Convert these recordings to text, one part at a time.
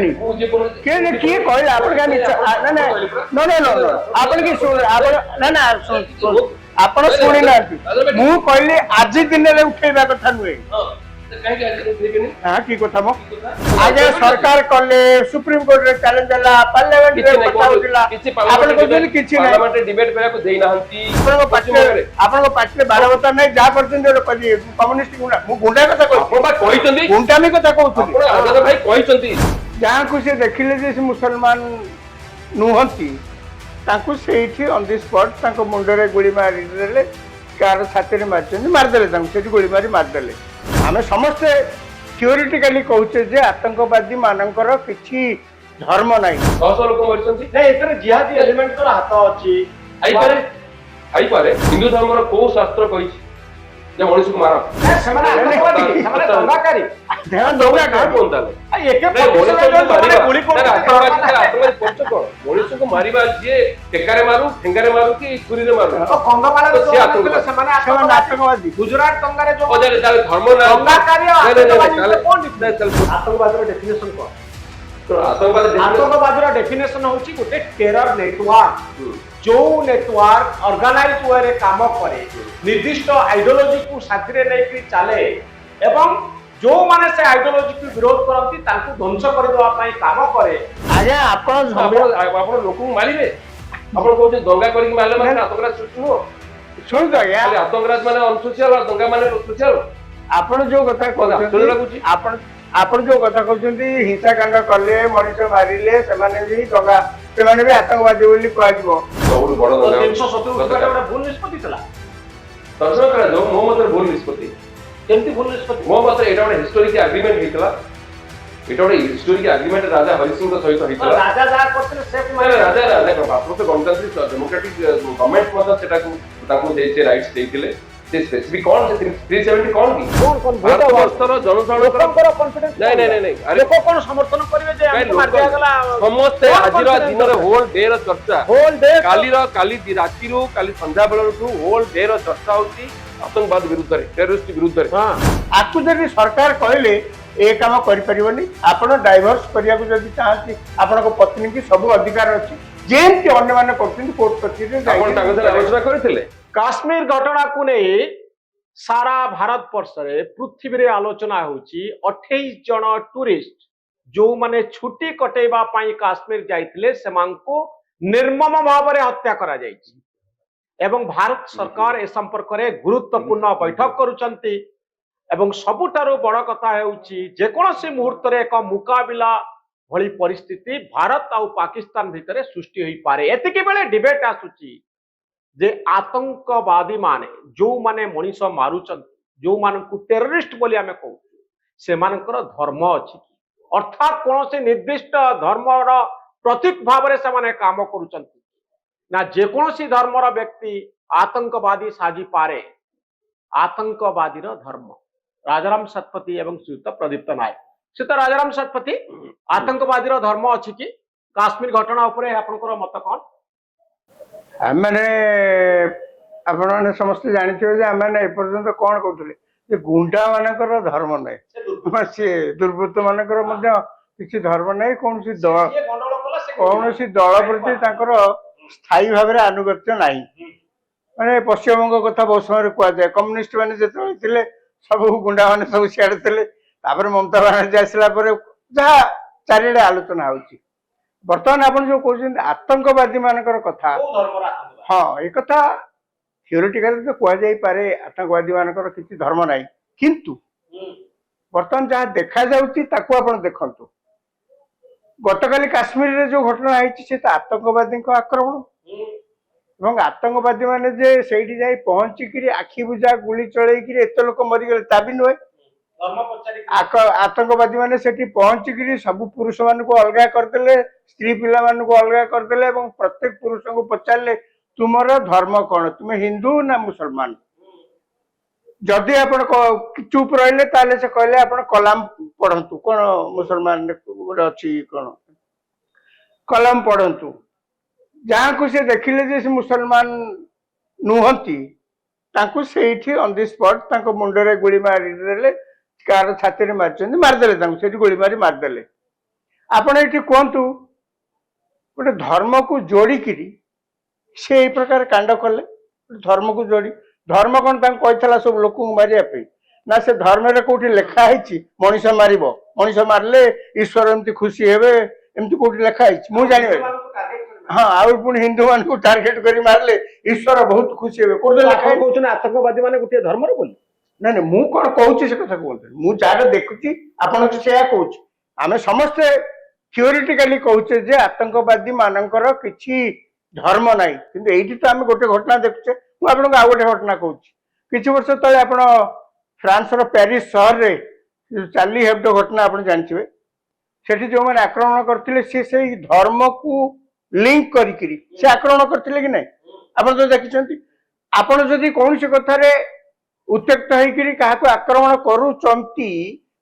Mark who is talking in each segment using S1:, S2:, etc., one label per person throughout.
S1: नहीं किए कहला आपण का ना ना नो नो नो आपण की सुन आपण ना ना आपण शुणी ना मु कहली आज दिन रे उठेबा कथा नुए हाँ की कथा मो आज सरकार कले सुप्रीम कोर्ट रे चैलेंज हला पार्लियामेंट रे कथा होतिला आपण को जनी किछि नै
S2: पार्लियामेंट रे डिबेट करा को देई नाहंती
S1: आपण को पाटले 12 बता नै जा परछन रे कदी कम्युनिस्ट गुंडा मु गुंडा कथा कहू
S2: आपण बा कहितंदी
S1: गुंडा मी कथा कहउथि
S2: आपण आजाद भाई कहितंदी
S1: जहाँ को से देखिले जे मुसलमान नुहंती तांको सेठी ऑन द स्पॉट तांको मुंडरे गोली मारी देले कार छाती मारछन मारदेले तांको सेठी गोली मारी मारदेले आमे समस्त थियोरिटिकली कहउचे जे आतंकवादी मानकर किछि धर्म नाही
S2: 100 लोक मरछंती
S3: नै एकर जिहादी एलिमेंट तर हाथ अछि
S2: आई पारे हिंदू धर्म रो को शास्त्र कहिछि जे मनुष्य को मार
S3: समाना आतंकवादी समाना दंगाकारी
S1: ध्यान दोगा
S2: का बोलताले
S3: आ एके
S2: गोली को आतंकवादी पहुंच को मनुष्य को मारिबा जे टेकारे मारू ठेंगारे मारू कि छुरी रे मारू
S3: तो कंगपाला
S2: से आतंकवादी
S3: समाना आतंकवादी गुजरात दंगारे जो
S2: ओदे धर्म ना
S3: दंगाकारी
S2: आतंकवादी
S3: कोन डिफरेंस आतंकवादी रो डेफिनेशन को
S2: तो
S3: आतंकवादी रो डेफिनेशन होची गोटे टेरर नेटवर्क जो नेटवर्क ऑर्गेनाइज वे रे काम करे निर्दिष्ट आइडियोलॉजी को साथी रे नै कि चले एवं जो माने से आइडियोलॉजी को विरोध करती तांको ध्वंस कर देवा पई काम करे
S1: आजे आपण
S2: लोक को मारिबे आपण कहू दंगा करी मारले माने आतंकवाद सृष्टि हो
S1: सुन तो या
S2: आतंकवाद माने अनसोशियल और दंगा माने सोशल
S1: आपण जो कथा कहउछन आपण जो कथा कहउछन हिंसाकांड कले मनुष्य मारिले सेमाने भी दंगा सेमाने भी आतंकवादी बोली कहजिवो
S2: बहुत बड़ दंगा
S3: 370 का भूल निष्पत्ति थला
S2: दर्शन करा जो मो मत भूल निष्पत्ति
S3: केमती भूल निष्पत्ति
S2: मो मत एटा ଗୋଟେ हिस्टोरिक एग्रीमेंट हेतला एटा ଗୋଟେ हिस्टोरिक एग्रीमेंट राजा हरि सिंह के सहित हेतला
S3: राजा जा करते सेफ मारे
S2: राजा को बापू तो गणतांत्रिक डेमोक्रेटिक गवर्नमेंट मत सेटा को ताको देचे राइट्स देथिले से स्पेसिफिक कौन से 370 कौन की
S3: कौन
S2: भारत वर्षर जनसाधारण
S3: कॉन्फिडेंस
S2: नहीं अरे
S3: लोक कोन समर्थन करिवे जे हमको मार दिया गला
S2: समस्त आजिर दिन रे होल डे रो चर्चा
S3: होल डे
S2: काली राति रो काली संध्या बेल टू होल डे रो चर्चा होची आतंकवाद विरुद्ध रे टेररिस्ट विरुद्ध रे
S1: हां आकु जदी सरकार कहले ए काम करि परिबनी आपण डाइवर्स करिया को जदी चाहती आपण को पत्नी की सब अधिकार अछि जेम के अन्य माने करथिन कोर्ट कचेरी
S2: आपण ताको से आलोचना करथिले
S3: काश्मीर घटना को नहीं सारा भारत वर्ष रे पृथ्वी रे आलोचना होची 28 जन टूरिस्ट जो माने छुट्टी कटेबा पाई काश्मीर जाइथिले सेमांको निर्मम भाव रे हत्या करा जायछि एवं भारत सरकार ए संपर्क रे गुरुत्वपूर्ण बैठक करूचंती एवं सबुठारो बड़ कथा हेउची जे कोनोसी मुहूर्त रे एक मुकाबिला भली परिस्थिति भारत आ पाकिस्तान भितरे सृष्टि होई पारे एतिके बेले डिबेट आसुची जे आतंकवादी माने जो माने मनीष मारुचन जो मानकु टेररिस्ट बोली आमे कहू से मानकर धर्म अछि अर्थात कोन से निर्दिष्ट धर्मर प्रतीक भाव रे से माने काम करूचंती ना जे कोनोसी धर्मर व्यक्ति आतंकवादी साजी पारे आतंकवादी रो धर्म राजाराम शतपथी एवं श्रीयुत प्रदीप्त नायक श्रीयुत राजाराम शतपथी आतंकवादी रो धर्म अछि कि काश्मीर घटना उपरे आपनकर मत कोन
S1: आमने आपण समस्त जानिथिबे आमने एपर्यंत कोन कहउतले जे गुंडा मानकर धर्म नै से दुर्बृत्त मानकर मध्ये किछि धर्म नै कोनसी दल प्रति ताकर स्थायी भाव रे अनुगत्य नाही माने पश्चिम बंग कथा बहुत समय कुआ जाय कम्युनिस्ट माने जेते थिले सब गुंडा माने सब सियाड थिले तापर ममता बनर्जी आसला पर जहा चारिडे आलोचना होउची बर्तमान आपण जो कहउछन आतंकवादी मानकर कथा हाँ एक कथा थियोरिटिकली तो कुआ जाई पारे आतंकवादी मानकर किछि धर्म नाही किंतु बर्तमान जहा देखा जाउची ताकू आपण देखंतु गतकाली काश्मीर रे जो घटना आइछि से आतंकवादी को आक्रमण एवं आतंकवादी माने जे सेठी जाई पहुंची किरी आखी बुझा गुली चळेई किरी एत लोक मरि गेले ताबी नय आतंकवादी माने सेठी पहुंची किरी सब पुरुष मान को अलगा करदेले स्त्री पिला मान को अलगा करदेले एवं प्रत्येक पुरुष को पचारले तुमर धर्म कौन तुम हिंदू ना मुसलमान जदि आपण चुप रहिले ताले से कहले आपण कलाम पढ़ंतु कोन मुसलमान गोटे अछि कोन कलाम पढ़ंतु जहाँ को से देखिले जे मुसलमान नुहंती तांको सेठी ऑन द स्पॉट तांको मुंडरे गोली मारी देले कार छाती रे मारछन मारदेले तांको सेठी गोली मारी मारदेले ଆପଣ ଏଠି କୁହନ୍ତୁ ଗୋଟେ ଧର୍ମକୁ ଯୋଡ଼ିକିରି ସେ ଏଇ ପ୍ରକାର କାଣ୍ଡ କଲେ। ଧର୍ମକୁ ଯୋଡ଼ି ଧର୍ମ କଣ ତାଙ୍କୁ କହିଥିଲା ସବୁ ଲୋକଙ୍କୁ ମାରିବା ପାଇଁ? ନା ସେ ଧର୍ମରେ କୋଉଠି ଲେଖା ହେଇଛି ମଣିଷ ମାରିବ, ମଣିଷ ମାରିଲେ ଈଶ୍ୱର ଏମିତି ଖୁସି ହେବେ, ଏମିତି କୋଉଠି ଲେଖା ହେଇଛି ମୁଁ ଜାଣିବି? ହଁ, ଆଉ ପୁଣି ହିନ୍ଦୁ ମାନଙ୍କୁ ଟାର୍ଗେଟ କରି ମାରିଲେ ଈଶ୍ୱର ବହୁତ ଖୁସି ହେବେ, କୋଉଠି ଲେଖା ହେଇଛି?
S3: କହୁଛନ୍ତି ଆତଙ୍କବାଦୀ ମାନେ ଗୋଟିଏ ଧର୍ମର ବୋଲି?
S1: ନାଇଁ ନାଇଁ, ମୁଁ କଣ କହୁଛି ସେ କଥା କୁହନ୍ତୁ। ମୁଁ ଯାହା ଦେଖୁଛି ଆପଣଙ୍କୁ ସେୟା କହୁଛି। ଆମେ ସମସ୍ତେ ଥିଓରିଟିକାଲି କହୁଛେ ଯେ ଆତଙ୍କବାଦୀ ମାନଙ୍କର କିଛି ଧର୍ମ ନାହିଁ, କିନ୍ତୁ ଏଇଠି ତ ଆମେ ଗୋଟେ ଘଟଣା ଦେଖୁଛେ। ମୁଁ ଆପଣଙ୍କୁ ଆଉ ଗୋଟେ ଘଟଣା କହୁଛି। କିଛି ବର୍ଷ ତଳେ ଆପଣ ଫ୍ରାନ୍ସର ପ୍ୟାରିସ ସହରରେ ଚାର୍ଲି ହେବ୍ଡୋ ଘଟଣା ଆପଣ ଜାଣିଥିବେ। ସେଠି ଯୋଉମାନେ ଆକ୍ରମଣ କରିଥିଲେ ସେ ସେଇ ଧର୍ମକୁ ଲିଙ୍କ କରିକିରି ସେ ଆକ୍ରମଣ କରିଥିଲେ କି ନାଇଁ? ଆପଣ ତ ଦେଖିଛନ୍ତି। ଆପଣ ଯଦି କୌଣସି କଥାରେ ଉତ୍ତ୍ୟକ୍ତ ହେଇକିରି କାହାକୁ ଆକ୍ରମଣ କରୁଛନ୍ତି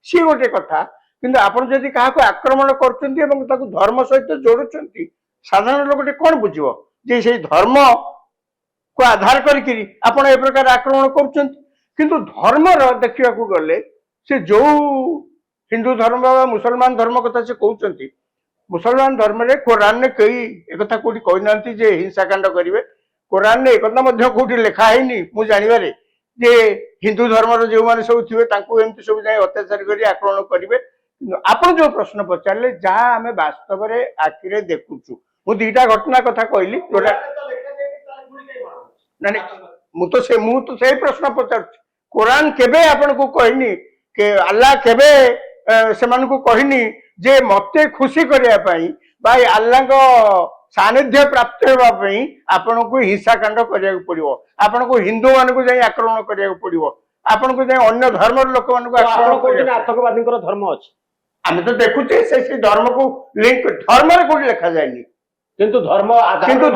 S1: ସିଏ ଗୋଟେ କଥା, କିନ୍ତୁ ଆପଣ ଯଦି କାହାକୁ ଆକ୍ରମଣ କରୁଛନ୍ତି ଏବଂ ତାକୁ ଧର୍ମ ସହିତ ଯୋଡୁଛନ୍ତି, ସାଧାରଣ ଲୋକଟେ କଣ ବୁଝିବ ଯେ ସେଇ ଧର୍ମକୁ ଆଧାର କରିକିରି ଆପଣ ଏ ପ୍ରକାର ଆକ୍ରମଣ କରୁଛନ୍ତି? କିନ୍ତୁ ଧର୍ମର ଦେଖିବାକୁ ଗଲେ ସେ ଯୋଉ ହିନ୍ଦୁ ଧର୍ମ ବା ମୁସଲମାନ ଧର୍ମ କଥା ସେ କହୁଛନ୍ତି, ମୁସଲମାନ ଧର୍ମରେ କୋରାନରେ କେହି ଏକଥା କୋଉଠି କହିନାହାନ୍ତି ଯେ ହିଂସାକାଣ୍ଡ କରିବେ। କୋରାନରେ ଏକଥା ମଧ୍ୟ କୋଉଠି ଲେଖା ହେଇନି ମୁଁ ଜାଣିବାରେ ଯେ ହିନ୍ଦୁ ଧର୍ମର ଯେଉଁମାନେ ସବୁ ଥିବେ ତାଙ୍କୁ ଏମିତି ସବୁ ଯାଇ ଅତ୍ୟାଚାର କରି ଆକ୍ରମଣ କରିବେ। କିନ୍ତୁ ଆପଣ ଯୋଉ ପ୍ରଶ୍ନ ପଚାରିଲେ, ଯାହା ଆମେ ବାସ୍ତବରେ ଆଖିରେ ଦେଖୁଛୁ, ମୁଁ ଦିଟା ଘଟଣା କଥା କହିଲି ଯୋଉଟା ନାଇଁ ମୁଁ ତ ସେଇ ପ୍ରଶ୍ନ ପଚାରୁଛି। କୋରାନ କେବେ ଆପଣଙ୍କୁ କହିନି କି ଆଲ୍ଲାହ କେବେ ସେମାନଙ୍କୁ କହିନି ଯେ ମତେ ଖୁସି କରିବା ପାଇଁ ବା ଆଲ୍ଲାହଙ୍କ ସାନ୍ନିଧ୍ୟ ପ୍ରାପ୍ତ ହେବା ପାଇଁ ଆପଣଙ୍କୁ ହିଂସାକାଣ୍ଡ କରିବାକୁ ପଡିବ, ଆପଣଙ୍କୁ ହିନ୍ଦୁ ମାନଙ୍କୁ ଯାଇ ଆକ୍ରମଣ କରିବାକୁ ପଡିବ, ଆପଣଙ୍କୁ ଯାଇ ଅନ୍ୟ ଧର୍ମର ଲୋକମାନଙ୍କୁ ଆକ୍ରମଣ କରିବାକୁ।
S3: ଆତଙ୍କବାଦୀଙ୍କର ଧର୍ମ ଅଛି?
S1: ଆମେ ତ ଦେଖୁଛେ ସେଇ ଧର୍ମକୁ ଲିଙ୍କ ଧର୍ମରେ କୋଉଠି ଲେଖାଯାଏନି,
S3: କିନ୍ତୁ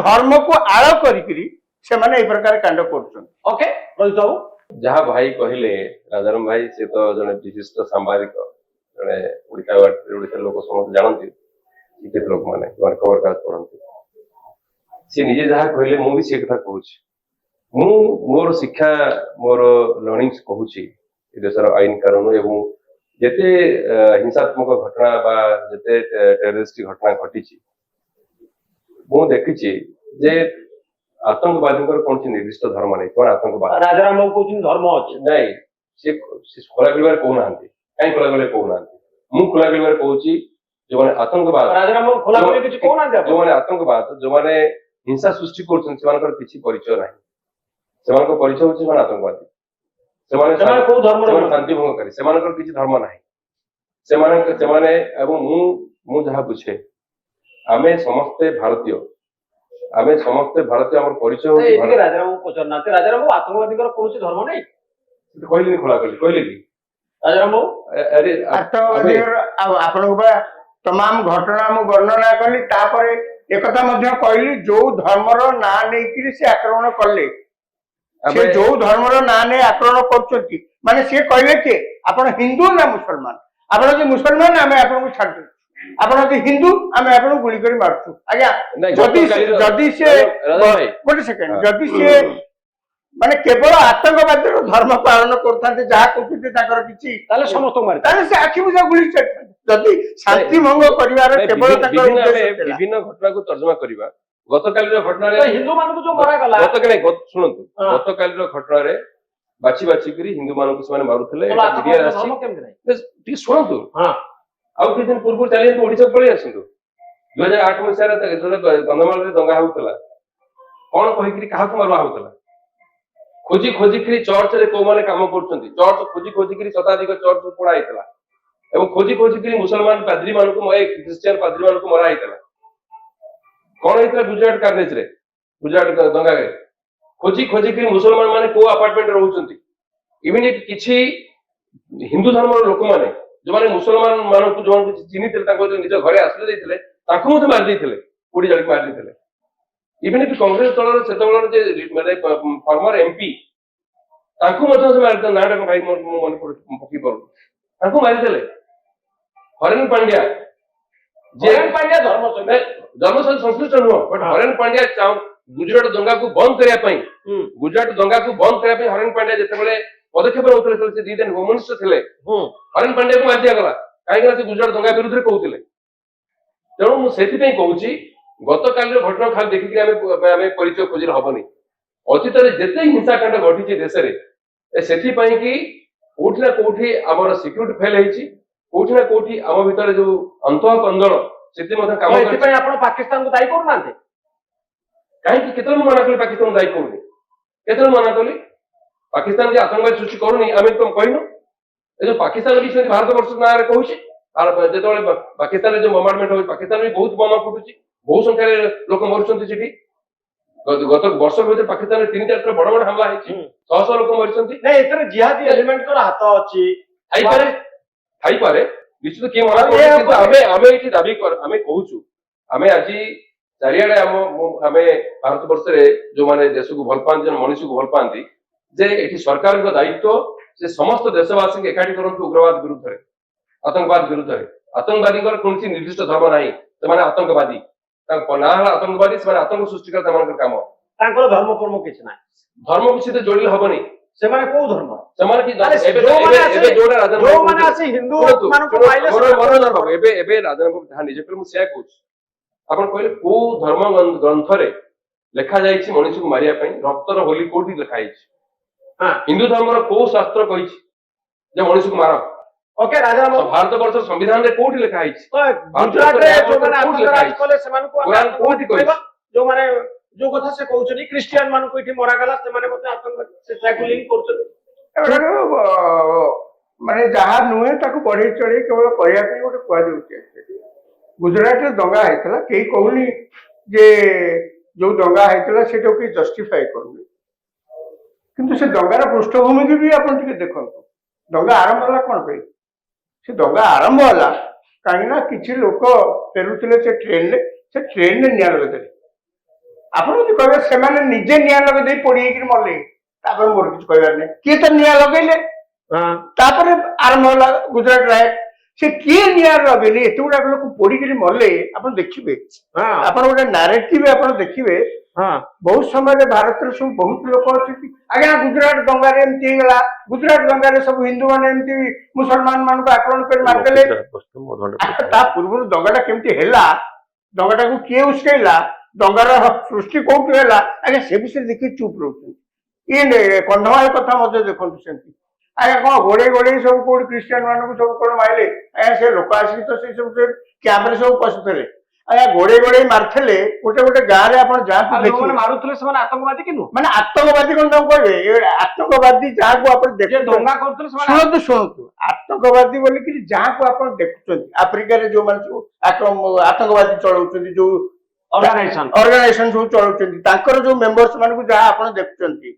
S1: ଧର୍ମକୁ ଆଳ କରିକିରି ସେମାନେ ଏଇ ପ୍ରକାର କାଣ୍ଡ କରୁଛନ୍ତି।
S3: ଓକେ, ରୋହିତ ବାବୁ।
S2: ଯାହା ଭାଇ କହିଲେ, ରାଜାରାମ ଭାଇ ସେ ତ ଜଣେ ବିଶିଷ୍ଟ ସାମ୍ବାଦିକ, ଜଣେ ଓଡ଼ିଶାର ଲୋକ ସମସ୍ତେ ଜାଣନ୍ତି, ଶିକ୍ଷିତ ଲୋକମାନେ ଯୋଉମାନେ ଖବରକାଗଜ ପଢନ୍ତି। ସେ ନିଜେ ଯାହା କହିଲେ ମୁଁ ବି ସେ କଥା କହୁଛି। ମୁଁ ମୋର ଶିକ୍ଷା ମୋର ଲର୍ଣ୍ଣିଂସ୍ କହୁଛି ଏ ଦେଶର ଆଇନ କାନୁନ ଏବଂ ଯେତେ ହିଂସାତ୍ମକ ଘଟଣା ବା ଯେତେ ଟେରରିଷ୍ଟ ଘଟଣା ଘଟିଛି, ମୁଁ ଦେଖିଛି ଯେ ଆତଙ୍କବାଦୀଙ୍କର କୌଣସି ନିର୍ଦ୍ଦିଷ୍ଟ ଧର୍ମ ନାହିଁ। କଣ ଆତଙ୍କବାଦ?
S3: ରାଜାରାମ ବାବୁ କହୁଛନ୍ତି ଧର୍ମ ଅଛି।
S2: ନାଇଁ, ସେ ଖୋଲା ଗିଳିବାରେ କହୁନାହାନ୍ତି। କାହିଁ ଖୋଲା ଗିଳିବାରେ କହୁନାହାନ୍ତି? ମୁଁ ଖୋଲା ଗିଳିବାରେ କହୁଛି ଯୋଉମାନେ ଆତଙ୍କବାଦ,
S3: ରାଜାରାମ ବାବୁ ଖୋଲା ଗିଳି କିଛି କହୁନାହାନ୍ତି।
S2: ଯୋଉମାନେ ଆତଙ୍କବାଦ, ଯୋଉମାନେ ହିଂସା ସୃଷ୍ଟି କରୁଛନ୍ତି, ସେମାନଙ୍କର କିଛି ପରିଚୟ ନାହିଁ। ସେମାନଙ୍କ ପରିଚୟ ହଉଛି ସେମାନେ ଆତଙ୍କବାଦୀ। ସେମାନେ
S3: କୋଉ ଧର୍ମର?
S2: ସେମାନେ ଶାନ୍ତି ଭଙ୍ଗକାରୀ। ସେମାନଙ୍କର କିଛି ଧର୍ମ ନାହିଁ। ସେମାନେ ଏବଂ ମୁଁ ଯାହା ବୁଝେ, ଆମେ ସମସ୍ତେ ଭାରତୀୟ। ଆମେ ସମସ୍ତେ ଭାରତୀୟ। ଆମର ପରିଚୟ ହଉଛି
S3: ରାଜାରାମ ପଚାରୁନାହାନ୍ତି। ରାଜାରାମ ବାବୁ ଆତଙ୍କବାଦୀଙ୍କର କୌଣସି ଧର୍ମ ନାହିଁ
S2: କହିଲେନି, ଖୋଲା କହିଲେ କି
S3: ରାଜାରାମ ବାବୁ?
S1: ଆପଣଙ୍କୁ ବା ତମାମ ଘଟଣା ମୁଁ ବର୍ଣ୍ଣନା କଲି, ତାପରେ ଏକଥା ମଧ୍ୟ କହିଲି ଯୋଉ ଧର୍ମର ନାଁ ନେଇକିରି ସେ ଆକ୍ରମଣ କଲେ, ସେ ଯୋଉ ଧର୍ମର ନାଁ ନେଇ ଆକ୍ରମଣ କରୁଛନ୍ତି, ମାନେ ସିଏ କହିଲେ କିଏ ଆପଣ ହିନ୍ଦୁ ନା ମୁସଲମାନ? ଆପଣ ଯଦି ମୁସଲମାନ ଆମେ ଆପଣଙ୍କୁ ଛାଡୁଛୁ, ଆପଣ ଯଦି ହିନ୍ଦୁ ଆମେ ଆପଣଙ୍କୁ ଗୁଳି କରି ମାରୁଛୁ। ଆଜ୍ଞା, ଯଦି ସେ ଗୋଟେ ସେକେଣ୍ଡ, ଯଦି ସିଏ ମାନେ କେବଳ ଆତଙ୍କବାଦୀର ଧର୍ମ ପାଳନ କରୁଥାନ୍ତେ ଯାହା କହୁଛନ୍ତି ତାଙ୍କର କିଛି, ତାହେଲେ ସମସ୍ତଙ୍କୁ ମାରି, ତାହେଲେ ସେ ଆଖି ବୁଝା ଗୁଳି ଚାଲିଥାନ୍ତେ। ଯଦି ଶାନ୍ତି ଭଙ୍ଗ କରିବାର କେବଳ ତାଙ୍କର
S2: ବିଭିନ୍ନ ଘଟଣାକୁ ତର୍ଜମା କରିବା, ଗତକାଲିର ଘଟଣାରେ
S3: ହିନ୍ଦୁ ମାନଙ୍କୁ ଯୋଉ ମରାଗଲା,
S2: ଶୁଣନ୍ତୁ, ଗତକାଲିର ଘଟଣାରେ ବାଛି ବାଛିକିରି ହିନ୍ଦୁ ମାନଙ୍କୁ ସେମାନେ ମାରୁଥିଲେ। ଟିକେ ଶୁଣନ୍ତୁ, ଆଉ କିଛି ଦିନ ପୂର୍ବରୁ ଚାଲିଯାନ୍ତୁ, ଓଡିଶାକୁ ପଳେଇ ଆସନ୍ତୁ। 2008 ମସିହାରେ ଯେତେବେଳେ କନ୍ଧମାଳରେ ଦଙ୍ଗା ହଉଥିଲା, କଣ କହିକିରି କାହାକୁ ମାରୁଆ ହଉଥିଲା? ଖୋଜି ଖୋଜିକିରି ଚର୍ଚ୍ଚରେ କୋଉମାନେ କାମ କରୁଛନ୍ତି, ଚର୍ଚ୍ଚ ଖୋଜି ଖୋଜିକିରି ଶତାଧିକ ଚର୍ଚ୍ଚ ପୋଡା ହେଇଥିଲା ଏବଂ ଖୋଜି ଖୋଜିକିରି ମୁସଲମାନ ପାଦ୍ରୀ ମାନଙ୍କୁ, ଖ୍ରୀଷ୍ଟିଆନ ପାଦ୍ରୀ ମାନଙ୍କୁ ମରା ହେଇଥିଲା। କଣ ହେଇଥିଲା ଗୁଜରାଟ କାର୍ନେଜରେ, ଗୁଜରାଟ ଦଙ୍ଗାରେ ଖୋଜି ଖୋଜିକିରି ମୁସଲମାନ ମାନେ କୋଉ ଆପାର୍ଟମେଣ୍ଟରେ ରହୁଛନ୍ତି। ଇଭିନ୍ କିଛି ହିନ୍ଦୁ ଧର୍ମର ଲୋକମାନେ ଯୋଉମାନେ ମୁସଲମାନ ମାନଙ୍କୁ ଯୋଉମାନଙ୍କୁ ଚିହ୍ନିଥିଲେ, ତାଙ୍କ ନିଜ ଘରେ ଆଶ୍ରୟ ଦେଇଥିଲେ, ତାଙ୍କୁ ମଧ୍ୟ ମାରି ଦେଇଥିଲେ, କୋଡି ଜାଳିକି ମାରି ଦେଇଥିଲେ। ଇଭିନ୍ କଂଗ୍ରେସ ଦଳର ସେତେବେଳର ଯେ ମାନେ ଫର୍ମର MP, ତାଙ୍କୁ ମଧ୍ୟ ସେ ମାରିଥିଲେ। ନାଁଟା ଭାଇ ମୁଁ ମନେ ପକେଇ ପାରୁନି, ତାଙ୍କୁ ମାରିଥିଲେ। ହରେନ ପାଣ୍ଡ୍ୟା, ଧର୍ମ ସହିତ ସଂଶ୍ଳିଷ୍ଟ ନୁହଁ, ବଟ ହରେନ ପାଣ୍ଡ୍ୟା ଗୁଜରାଟ ଦଙ୍ଗାକୁ ବନ୍ଦ କରିବା ପାଇଁ ହରେନ ପାଣ୍ଡ୍ୟା ଯେତେବେଳେ ପଦକ୍ଷେପ ନେଉଥିଲେ, ସେ ଦିଟା ହୋମ ମିନିଷ୍ଟର ଥିଲେ, ହରେନ ପାଣ୍ଡ୍ୟାକୁ ମାରି ଦିଆଗଲା। କାହିଁକିନା ସେ ଗୁଜରାଟ ଦଙ୍ଗା ବିରୁଦ୍ଧରେ କହୁଥିଲେ। ତେଣୁ ମୁଁ ସେଥିପାଇଁ କହୁଛି ଗତକାଲିର ଘଟଣା ଖାଲି ଦେଖିକି ଆମେ ପରିଚୟ ଖୋଜିଲେ ହବନି। ଅତୀତରେ ଯେତେ ହିଂସାକାଣ୍ଡ ଘଟିଛି ଦେଶରେ ସେଥିପାଇଁ କି କୋଉଠି ନା କୋଉଠି ଆମର ସିକ୍ୟୁରିଟି ଫେଲ ହେଇଛି, କୋଉଠି ନା କୋଉଠି ଆମ ଭିତରେ ଯୋଉ ଅନ୍ତଃ କନ୍ଦଳ ସେଥି ମଧ୍ୟ କାମ କରିଛି।
S3: ଏଥିପାଇଁ ଆପଣ ପାକିସ୍ତାନକୁ ଦାୟୀ କରୁନାହାନ୍ତି?
S2: କାହିଁକି କେତେବେଳେ ମୁଁ ମନା କଲି ପାକିସ୍ତାନ ଦାୟୀ କରୁନି? କେତେବେଳେ ମନା କଲି? ପାକିସ୍ତାନ ଯେ ଆତଙ୍କବାଦୀ ସୃଷ୍ଟି କରୁନି ଆମେ ତ କହିନୁ। ଏ ଯୋଉ ପାକିସ୍ତାନ ବି ସେମିତି ଭାରତ ବର୍ଷ ନାଁରେ କହୁଛି। আর যেତେବେଳେ ପାକିସ୍ତାନରେ ଯୋଉ ବୋମ୍ବାର୍ଡମେଣ୍ଟ ହଉଛି ପାକିସ୍ତାନରେ ବି ବହୁତ ବୋମା ଫୁଟୁଛି, ବହୁ ସଂଖ୍ୟାରେ ଲୋକ ମରୁଛନ୍ତି ସେଠି। ଗତ ବର୍ଷ ଭିତରେ ପାକିସ୍ତାନରେ 3-4 ବଡ ବଡ ହାମଲା ହେଇଛି, 100 ଲୋକ ମରିଛନ୍ତି।
S3: ନାଇଁ ଏଥିରେ ଜିହାଦୀ ଏଲିମେଣ୍ଟର ହାତ ଅଛି,
S2: ଥାଇପାରେ ଥାଇପାରେ ନିଶ୍ଚିତ କିଏ ମନା କରୁଛି, କିନ୍ତୁ ଆମେ ଏଠି ଦାବି ଆମେ କହୁଛୁ ଆମେ ଆଜି ଚାରିଆଡେ ଆମେ ଭାରତ ବର୍ଷରେ ଯୋଉମାନେ ଦେଶକୁ ଭଲ ପାଆନ୍ତି, ମଣିଷକୁ ଭଲ ପାଆନ୍ତି, ଯେ ଏଠି ସରକାରଙ୍କ ଦାୟିତ୍ୱ ସେ ସମସ୍ତ ଦେଶବାସୀଙ୍କୁ ଏକାଠି କରନ୍ତୁ ଉଗ୍ରବାଦ ବିରୁଦ୍ଧରେ, ଆତଙ୍କବାଦ ବିରୁଦ୍ଧରେ। ଆତଙ୍କବାଦୀଙ୍କର କୌଣସି ନିର୍ଦ୍ଦିଷ୍ଟ ଧର୍ମ ନାହିଁ, ସେମାନେ ଆତଙ୍କବାଦୀ, ତାଙ୍କ ନାଁ ହେଲା ଆତଙ୍କବାଦୀ, ସେମାନେ ଆତଙ୍କ ସୃଷ୍ଟି କରେ ସେମାନଙ୍କର କାମ।
S3: ତାଙ୍କର ଧର୍ମ କର୍ମ କିଛି ନାହିଁ,
S2: ଧର୍ମକୁ ସହିତ ଯୋଡ଼ିଲେ ହବନି।
S3: ସେମାନେ କୋଉ ଧର୍ମ?
S2: ସେମାନେ କି ଏବେ ଯୋଉଟା ଏବେ ରାଜନବାବୁ ଯାହା ନିଜେ କହିଲେ ମୁଁ ସେୟା କହୁଛି। ଆପଣ କହିଲେ କୋଉ ଧର୍ମ ଗ୍ରନ୍ଥରେ ଲେଖା ଯାଇଛି ମଣିଷକୁ ମାରିବା ପାଇଁ? ରକ୍ତର ହୋଲି କୋଉଠି ଲେଖା ହେଇଛି? ହିନ୍ଦୁ ଧର୍ମର କୋଉ ଶାସ୍ତ୍ର କହିଛି ଯେ ମଣିଷକୁ ମାର?
S3: ଓକେ ରାଜନବାବୁ,
S2: ଭାରତ ବର୍ଷର ସମ୍ବିଧାନରେ କୋଉଠି ଲେଖା ହେଇଛି?
S3: ଗୁଜରାଟରେ ଯୋଉମାନେ ଆତଙ୍କରାଜ କଲେ ସେମାନଙ୍କୁ
S2: କୋଉଠି କହିଛି?
S3: ଯୋଉମାନେ ଯୋଉ କଥା ସେ କହୁଛନ୍ତି ଖ୍ରୀଷ୍ଟିଆନ ମାନଙ୍କୁ ଏଠି ମରାଗଲା, ସେମାନେ ମଧ୍ୟ ଆତଙ୍କବାଦୀ, ସେ ତାକୁ ଲିଙ୍କ କରୁଛନ୍ତି।
S1: ମାନେ ଯାହା ନୁହେଁ ତାକୁ ବଢେଇ ଚଢେଇ କେବଳ କହିବା ପାଇଁ ଗୋଟେ କୁହାଯାଉଛି। ଗୁଜରାଟରେ ଦଙ୍ଗା ହେଇଥିଲା, କେହି କହୁନି ଯେ ଯୋଉ ଦଙ୍ଗା ହେଇଥିଲା ସେଟାକୁ କେହି ଜଷ୍ଟିଫାଏ କରୁନି, କିନ୍ତୁ ସେ ଦଙ୍ଗାର ପୃଷ୍ଠଭୂମିକି ବି ଆପଣ ଟିକେ ଦେଖନ୍ତୁ। ଦଙ୍ଗା ଆରମ୍ଭ ହେଲା କଣ ପାଇଁ? ସେ ଦଙ୍ଗା ଆରମ୍ଭ ହେଲା କାହିଁକି ନା କିଛି ଲୋକ ଫେରୁଥିଲେ ସେ ଟ୍ରେନରେ ନିଆଁ ଲଗେଇଦେଲେ। ଆପଣ ଯଦି କହିବେ ସେମାନେ ନିଜେ ନିଆଁ ଲଗେଇ ଦେଇ ପୋଡି ହେଇକିରି ମଲେ, ତାପରେ ମୋର କିଛି କହିବାର ନାହିଁ। କିଏ ତ ନିଆଁ ଲଗେଇଲେ, ତାପରେ ଆରମ୍ଭ ହେଲା ଗୁଜରାଟ ରାଇଟ। ସେ କିଏ ନିଆଁ ଲଗେଇଲେ, ଏତେ ଗୁଡାକ ଲୋକ ପୋଡିକିରି ମଲେ, ଆପଣ ଦେଖିବେ, ଆପଣ ଗୋଟେ ନାରେଟିଭ ଆପଣ ଦେଖିବେ। ବହୁତ ସମୟରେ ଭାରତରେ ସବୁ ବହୁତ ଲୋକ ଅଛନ୍ତି, ଆଜ୍ଞା ଗୁଜରାଟ ଦଙ୍ଗାରେ ଏମିତି ହେଇଗଲା, ଗୁଜରାଟ ଦଙ୍ଗାରେ ସବୁ ହିନ୍ଦୁ ମାନେ ଏମିତି ମୁସଲମାନ ମାନଙ୍କୁ ଆକ୍ରମଣ କରି ମାରିଦେଲେ। ତା ପୂର୍ବରୁ ଦଙ୍ଗାଟା କେମିତି ହେଲା, ଦଙ୍ଗାଟାକୁ କିଏ ଉସ୍କେଇଲା, ଦଙ୍ଗାର ସୃଷ୍ଟି କୋଉଠୁ ହେଲା, ଆଜ୍ଞା ସେ ବିଷୟରେ ଦେଖି ଚୁପ୍ ରହୁଛନ୍ତି। ଇଏ କନ୍ଧମାଳ କଥା ମଧ୍ୟ ଦେଖନ୍ତୁ ସେମିତି। ଆଜ୍ଞା କଣ ଘୋଡେଇ ଘୋଡେଇ ସବୁ କୋଉଠି ଖ୍ରୀଷ୍ଟିଆନ ମାନଙ୍କୁ ସବୁ କଣ ମାରିଲେ? ଆଜ୍ଞା ସେ ଲୋକ ଆସିକି ତ ସେ ସବୁ କ୍ୟାମ୍ପରେ ସବୁ ପଶୁଥିଲେ, ଆଜ୍ଞା ଘୋଡେଇ ଘୋଡେଇ ମାରିଥିଲେ। ଗୋଟେ ଗାଁରେ ଆପଣ ଯାଆନ୍ତୁ ଦେଖିବେ,
S3: ମାରୁଥିଲେ ସେମାନେ ଆତଙ୍କବାଦୀ କି ନୁହଁ?
S1: ମାନେ ଆତଙ୍କବାଦୀ କଣ ତାଙ୍କୁ କହିବେ? ଆତଙ୍କବାଦୀ ଯାହାକୁ ଆପଣ
S3: ଦଙ୍ଗା କରୁଥିଲେ,
S1: ଶୁଣନ୍ତୁ ଆତଙ୍କବାଦୀ ବୋଲିକି ଯାହାକୁ ଆପଣ ଦେଖୁଛନ୍ତି ଆଫ୍ରିକାରେ ଯୋଉମାନେ ସବୁ ଆତଙ୍କବାଦୀ ଚଳଉଛନ୍ତି, ଯୋଉ ଅର୍ଗାନାଇଜେସନ ସବୁ ଚଳଉଛନ୍ତି, ତାଙ୍କର ଯୋଉ ମେମ୍ବର୍ସ ମାନଙ୍କୁ ଯାହା ଆପଣ ଦେଖୁଛନ୍ତି,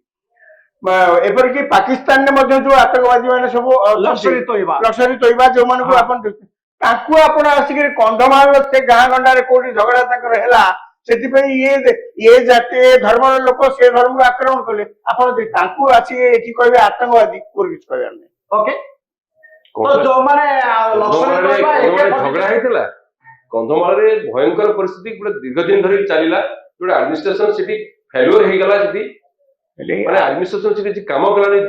S1: ଏପରିକି ପାକିସ୍ତାନରେ ମଧ୍ୟ ଯୋଉ ଆତଙ୍କବାଦୀ ମାନେ ସବୁ ଲସ୍କର ତୋଇବା ଯୋଉମାନଙ୍କୁ ଆପଣ ଦେଖୁଛନ୍ତି, ତାଙ୍କୁ ଆପଣ ଆସିକି କନ୍ଧମାଳର ସେ ଗାଁ ଗଣ୍ଡାରେ କୋଉଠି ଝଗଡା ତାଙ୍କର ହେଲା, ସେଥିପାଇଁ ଇଏ ଜାତି ଧର୍ମର ଲୋକ ସେ ଧର୍ମକୁ ଆକ୍ରମଣ କଲେ, ଆପଣ ତାଙ୍କୁ ଆସିକି ଏଠି କହିବେ ଆତଙ୍କବାଦୀ, ମୋର କିଛି କହିବାର ନାହିଁ।
S3: ଓକେ, ଯୋଉମାନେ
S2: ଝଗଡା ହେଇଥିଲା କନ୍ଧମାଳରେ ଭୟଙ୍କର ପରିସ୍ଥିତି ଗୋଟେ ଦୀର୍ଘ ଦିନ ଧରି ଚାଲିଲା, ଗୋଟେ ଆଡମିନିଷ୍ଟ୍ରେସନ ସେଠି ଫେଲୁଅର ହେଇଗଲା। ସେଠି ମାନେ ଆଡମିନିଷ୍ଟ୍ରେସନ ସେଠି କିଛି କାମ କଲାନି।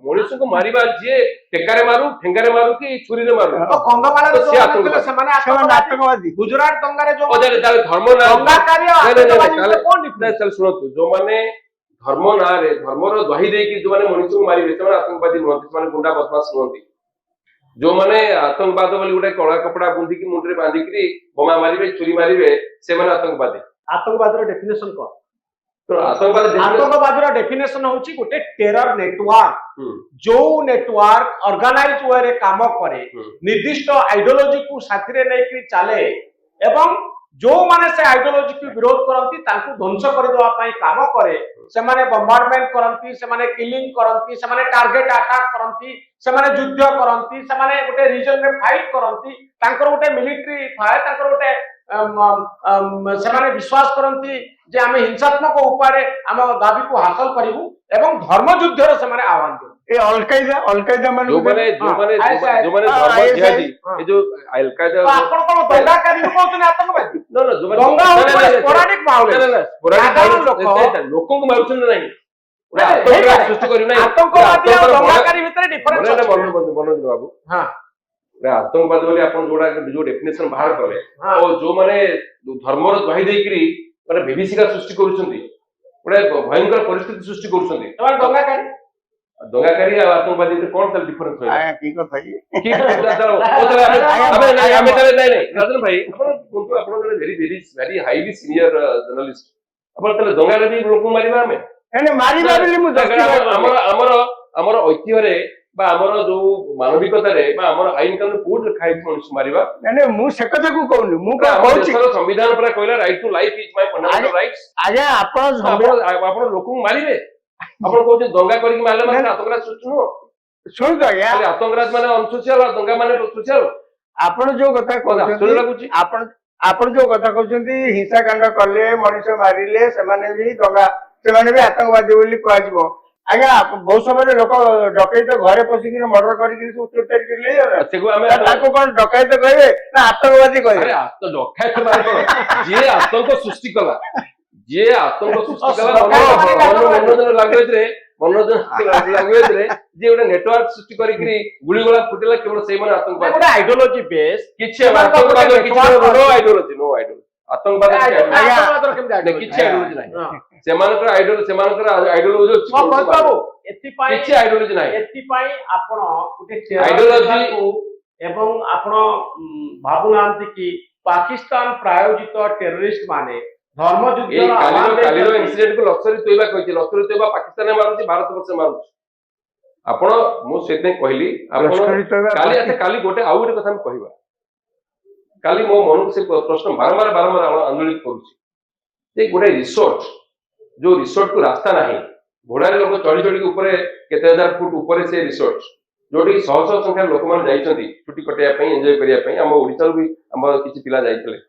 S2: ମଣିଷକୁ ମାରିବା ଯିଏ ଟେକାରେ ମାରୁ, ଠେଙ୍ଗାରେ ମାରୁ କି ଛୁରୀରେ ମାରୁ,
S3: ଗୁଜରାଟ ଦଙ୍ଗାରେ
S2: ଧର୍ମ ଶୁଣନ୍ତୁ, ଯୋଉମାନେ ଧର୍ମ ନାଁରେ ଧର୍ମର ଦ୍ୱାହି ଦେଇକି ଯୋଉମାନେ ମଣିଷକୁ ମାରିବେ ସେମାନେ ଆତଙ୍କବାଦୀ ନୁହନ୍ତି, ସେମାନେ ଗୁଣ୍ଡା ବଦମାସ ନୁହନ୍ତି। ଯୋଉମାନେ ଆତଙ୍କବାଦ ବୋଲି ଗୋଟେ କଳା କପଡା ବୁନ୍ଧିକି ମୁଣ୍ଡରେ ବାନ୍ଧିକି ବୋମା ମାରିବେ, ଚୁରି ମାରିବେ, ସେମାନେ ଆତଙ୍କବାଦୀ।
S3: ଆତଙ୍କବାଦର ଡେଫିନେସନ କଣ?
S2: ଆତଙ୍କବାଦୀର
S3: ଡେଫିନେସନ ହଉଛି ଗୋଟେ ଟେରର ନେଟୱାର୍କ, ଯୋଉ ନେଟୱାର୍କ ଅର୍ଗାନାଇଜ ୱେରେ କାମ କରେ, ନିର୍ଦ୍ଦିଷ୍ଟ ଆଇଡିଓଲୋଜିକୁ ସାଥିରେ ନେଇକି ଚାଲେ ଏବଂ ଯୋଉମାନେ ସେ ଆଇଡିଓଲୋଜିକୁ ବିରୋଧ କରନ୍ତି ତାଙ୍କୁ ଧ୍ୱଂସ କରିଦେବା ପାଇଁ କାମ କରେ। ସେମାନେ ବମ୍ବାର୍ଡମେଣ୍ଟ କରନ୍ତି, ସେମାନେ କିଲିଂ କରନ୍ତି, ସେମାନେ ଟାର୍ଗେଟ ଆଟାକ କରନ୍ତି, ସେମାନେ ଯୁଦ୍ଧ କରନ୍ତି, ସେମାନେ ଗୋଟେ ରିଜନରେ ଫାଇଟ କରନ୍ତି। ତାଙ୍କର ଗୋଟେ ମିଲିଟାରୀ ଥାଏ, ତାଙ୍କର ଗୋଟେ ସେମାନେ ବିଶ୍ୱାସ କରନ୍ତି ଯେ ଆମେ ହିଂସାତ୍ମକ ଉପାୟରେ ଆମ ଦାବିକୁ ହାସଲ କରିବୁ ଏବଂ ଧର୍ମ ଯୁଦ୍ଧର ସେମାନେ ଆହ୍ୱାନ ଦିଅନ୍ତି।
S1: ଅଲକାଇଦା ମାନେ
S2: ଆପଣ କଣ
S3: ଦଙ୍ଗାକାରୀଙ୍କୁ କହୁଛନ୍ତି ଆତଙ୍କବାଦୀ?
S2: ଲୋକଙ୍କୁ ମାରୁଛନ୍ତି ନାହିଁ, ଗୋଟେ ଆତଙ୍କବାଦ ସୃଷ୍ଟି କରିବୁ ନାହିଁ।
S3: ଆତଙ୍କବାଦୀ ଆଉ
S2: ଆତଙ୍କବାଦ
S3: ଦଙ୍ଗାକାରୀ ଭିତରେ ଡିଫରେନ୍ସ ଅଛି।
S2: ମନୋରଞ୍ଜନ ବାବୁ,
S3: ହଁ
S2: ଗୋଟେ ଆତଙ୍କବାଦ ବୋଲି ଆପଣ ଯୋଉ ଡେଫିନେସନ ବାହାର କଲେ,
S3: ହଁ।
S2: ଓ ଯୋଉମାନେ ଧର୍ମର ଦ୍ୱାହି ଦେଇକିରି ଗୋଟେ ବିଭୀଷିକା ସୃଷ୍ଟି କରୁଛନ୍ତି, ଗୋଟେ ଭୟଙ୍କର ପରିସ୍ଥିତି ସୃଷ୍ଟି କରୁଛନ୍ତି,
S3: ସେମାନେ ଦଙ୍ଗାକାରୀ।
S2: ଦଙ୍ଗାକାରୀ ଆଉ ଆତଙ୍କବାଦୀ ଭିତରେ କଣ ତାହେଲେ ଡିଫରେନ୍ସ ରହିଲା?
S1: ଆଜ୍ଞା କି କଥା କି
S2: କି ରାଜନ ଭାଇ, ଆପଣ କୁହନ୍ତୁ, ଆପଣ ଜଣେ ଭେରି ହାଇଲି ସିନିୟର ଜର୍ଣ୍ଣାଲିଷ୍ଟ, ଆପଣ ତାହେଲେ ଦଙ୍ଗାକାରୀ ଲୋକଙ୍କୁ ମାରିବା ଆମେ?
S1: ମାରିବା ବୋଲି ମୁଁ
S2: ଆମର ଆମର ଆମର ଐତିହ୍ୟରେ ବା ଆମର ଯୋଉ ମାନବିକତାରେ ବା ଆମର ଆଇନ କାନୁନ କୋଉଠି ଲେଖା ହେଇଛି ମଣିଷ ମାରିବା?
S1: ମୁଁ ସେ କଥାକୁ କହୁନି, ମୁଁ
S2: ଆମ
S1: କହୁଛି
S2: ଦେଶର ସମ୍ବିଧାନ ପୁରା କହିଲା right to life is my fundamental rights.
S1: ଆଜ୍ଞା ଆପଣ
S2: ଆପଣ ଲୋକଙ୍କୁ ମାରିବେ? ଆପଣ କହୁଛନ୍ତି ଦଙ୍ଗା କରିକି ମାରିଲେ ମାନେ ଆତଙ୍କବାଦ ସୃଷ୍ଟି ନୁହଁ?
S1: ଶୁଣନ୍ତୁ ଆଜ୍ଞା,
S2: ଆତଙ୍କବାଦ ମାନେ ଅନସୋସିଆଲ ଆଉ ଦଙ୍ଗା ମାନେ ସୋସିଆଲ।
S1: ଆପଣ ଯୋଉ କଥା
S2: ଆଶ୍ଚର୍ଯ୍ୟ ଲାଗୁଛି।
S1: କହୁଛନ୍ତି, ଆପଣ ଯୋଉ କଥା କହୁଛନ୍ତି ହିଂସାକାଣ୍ଡ କଲେ, ମଣିଷ ମାରିଲେ, ସେମାନେ ବି ଆତଙ୍କବାଦୀ ବୋଲି କୁହାଯିବ। ଆଜ୍ଞା ବହୁତ ସମୟରେ ଲୋକ ଡକାୟତ ଘରେ ପଶିକି ମର୍ଡର କରିକି ସବୁ ଚୋରି କରି ନେଇଗଲେ, ତାକୁ କଣ ଡକାୟତ କହିବେ ନା ଆତଙ୍କବାଦୀ କହିବେ?
S2: ଡକାୟତ ମାନେ କଣ? ଯିଏ ଆତଙ୍କ ସୃଷ୍ଟି କଲା, ଯିଏ ଆତଙ୍କ ସୃଷ୍ଟି କଲା, ମନୋରଞ୍ଜନ ଲାଙ୍ଗୁଏଜରେ ଯିଏ ଗୋଟେ ନେଟୱାର୍କ ସୃଷ୍ଟି କରିକି ଗୁଳିଗୋଳା ଫୁଟିଲା, କେବଳ ସେଇମାନେ ଆତଙ୍କବାଦୀ।
S3: ଗୋଟେ ଆଇଡିଓଲୋଜି ବେସ୍
S2: କିଛି ଆତଙ୍କବାଦ କିଛି ନୋ ଆଇଡିଓଲୋଜି ଆତଙ୍କବାଦ କିଛି ଆଇଡିଓଲୋଜି ନାହିଁ। ସେମାନଙ୍କର ଆଇଡିଓଲୋଜି ଅଛି,
S3: ବାବୁ ଏଥିପାଇଁ
S2: କିଛି ଆଇଡିଓଲୋଜି ନାହିଁ।
S3: ଏଥିପାଇଁ ଆପଣ ଗୋଟେ
S2: ଆଇଡିଓଲୋଜି
S3: ଏବଂ ଆପଣ ଭାବୁନାହାନ୍ତି କି ପାକିସ୍ତାନ ପ୍ରାୟୋଜିତ ଟେରରିଷ୍ଟ ମାନେ ଧର୍ମ
S2: ଏଇ କାଲିର ଇନସିଡେଣ୍ଟକୁ ଲସ୍କର ତୋଇବା କହିଛି। ଲସ୍କର ତୋଇବା ପାକିସ୍ତାନରେ ମାରୁଛି, ଭାରତ ବର୍ଷରେ ମାରୁଛି। ଆପଣ, ମୁଁ ସେଥିପାଇଁ କହିଲି, କାଲି ଗୋଟେ ଆଉ ଗୋଟେ କଥା ଆମେ କହିବା। କାଲି ମୋ ମନକୁ ସେ ପ୍ରଶ୍ନ ବାରମ୍ବାର ଆନ୍ଦୋଳିତ କରୁଛି ଯେ ଗୋଟେ ରିସୋର୍ଟ, ଯୋଉ ରିସୋର୍ଟ କୁ ରାସ୍ତା ନାହିଁ, ଘୋଡାରେ ଲୋକ ଚଢି ଚଢିକି ଉପରେ କେତେ ହଜାର ଫୁଟ ଉପରେ ସେ ରିସୋର୍ଟ, ଯୋଉଠିକି ଶହ ଶହ ସଂଖ୍ୟାରେ ଲୋକମାନେ ଯାଇଛନ୍ତି ଛୁଟି କଟେଇବା ପାଇଁ, ଏନ୍ଜୟ କରିବା ପାଇଁ। ଆମ ଓଡିଶାରୁ ବି ଆମର କିଛି ପିଲା ଯାଇଥିଲେ,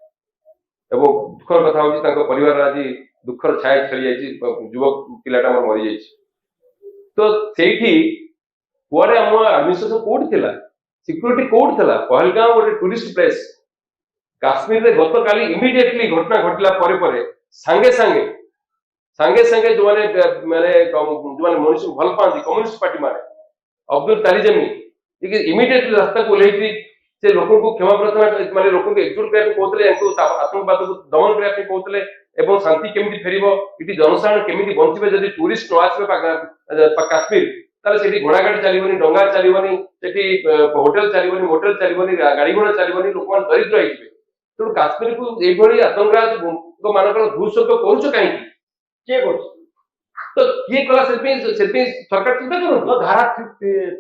S2: ଏବଂ ଦୁଃଖର କଥା ହଉଛି ତାଙ୍କ ପରିବାର ଆଜି ଦୁଃଖର ଛାୟା ଖେଳି ଯାଇଛି, ଯୁବକ ପିଲାଟା ଆମର ମରିଯାଇଛି। ତ ସେଇଠି କୁଆଡେ ଆମ ଆଡମିନିଷ୍ଟ୍ରେସନ କୋଉଠି ଥିଲା, ସିକ୍ୟୁରିଟି କୋଉଠି ଥିଲା? ପହଲଗାମ ଗୋଟେ ଟୁରିଷ୍ଟ ପ୍ଲେସ୍, କାଶ୍ମୀରରେ ଗତକାଲି ଇମିଡିଏଟଲି ଘଟଣା ଘଟିଲା ପରେ ସାଙ୍ଗେ ସାଙ୍ଗେ ଯୋଉମାନେ ମଣିଷ ଭଲ ପାଆନ୍ତି, କମ୍ୟୁନିଷ୍ଟ ପାର୍ଟି ମାନେ, ଅବଦୁଲ ତାଲିଜାମୀ ଇମିଡିଏଟଲି ରାସ୍ତାକୁ ଓହ୍ଲେଇକି ସେ ଲୋକଙ୍କୁ କ୍ଷମା ପ୍ରାର୍ଥନା, ମାନେ ଲୋକଙ୍କୁ ଏକଜୁଟ କରିବାକୁ କହୁଥିଲେ, ଆତଙ୍କବାଦକୁ ଦମନ କରିବା ପାଇଁ କହୁଥିଲେ, ଏବଂ ଶାନ୍ତି କେମିତି ଫେରିବ, ଏଠି ଜନସାଧାରଣ କେମିତି ବଞ୍ଚିବେ। ଯଦି ଟୁରିଷ୍ଟ ନ ଆସିବେ କାଶ୍ମୀର, ତାହେଲେ ସେଠି ଘୋଡାଗାଡି ଚାଲିବନି, ଡଙ୍ଗା ଚାଲିବନି, ସେଠି ହୋଟେଲ ଚାଲିବନି, ମୋଟେଲ ଚାଲିବନି, ଗାଡି ଘୋଡା ଚାଲିବନି, ଲୋକମାନେ ଦରିଦ୍ର ହେଇଯିବେ। ତେଣୁ କାଶ୍ମୀରକୁ ଏଇଭଳି ଆତଙ୍କବାଦ ମାନଙ୍କର ଭୂସ୍ୱର୍ଗ କରୁଛ କାହିଁକି?
S3: କିଏ କରୁଛି?
S2: ତ କିଏ କଲା? ସେଥିପାଇଁ ସରକାର ଚିନ୍ତା କରନ୍ତୁ।
S3: ଧାରା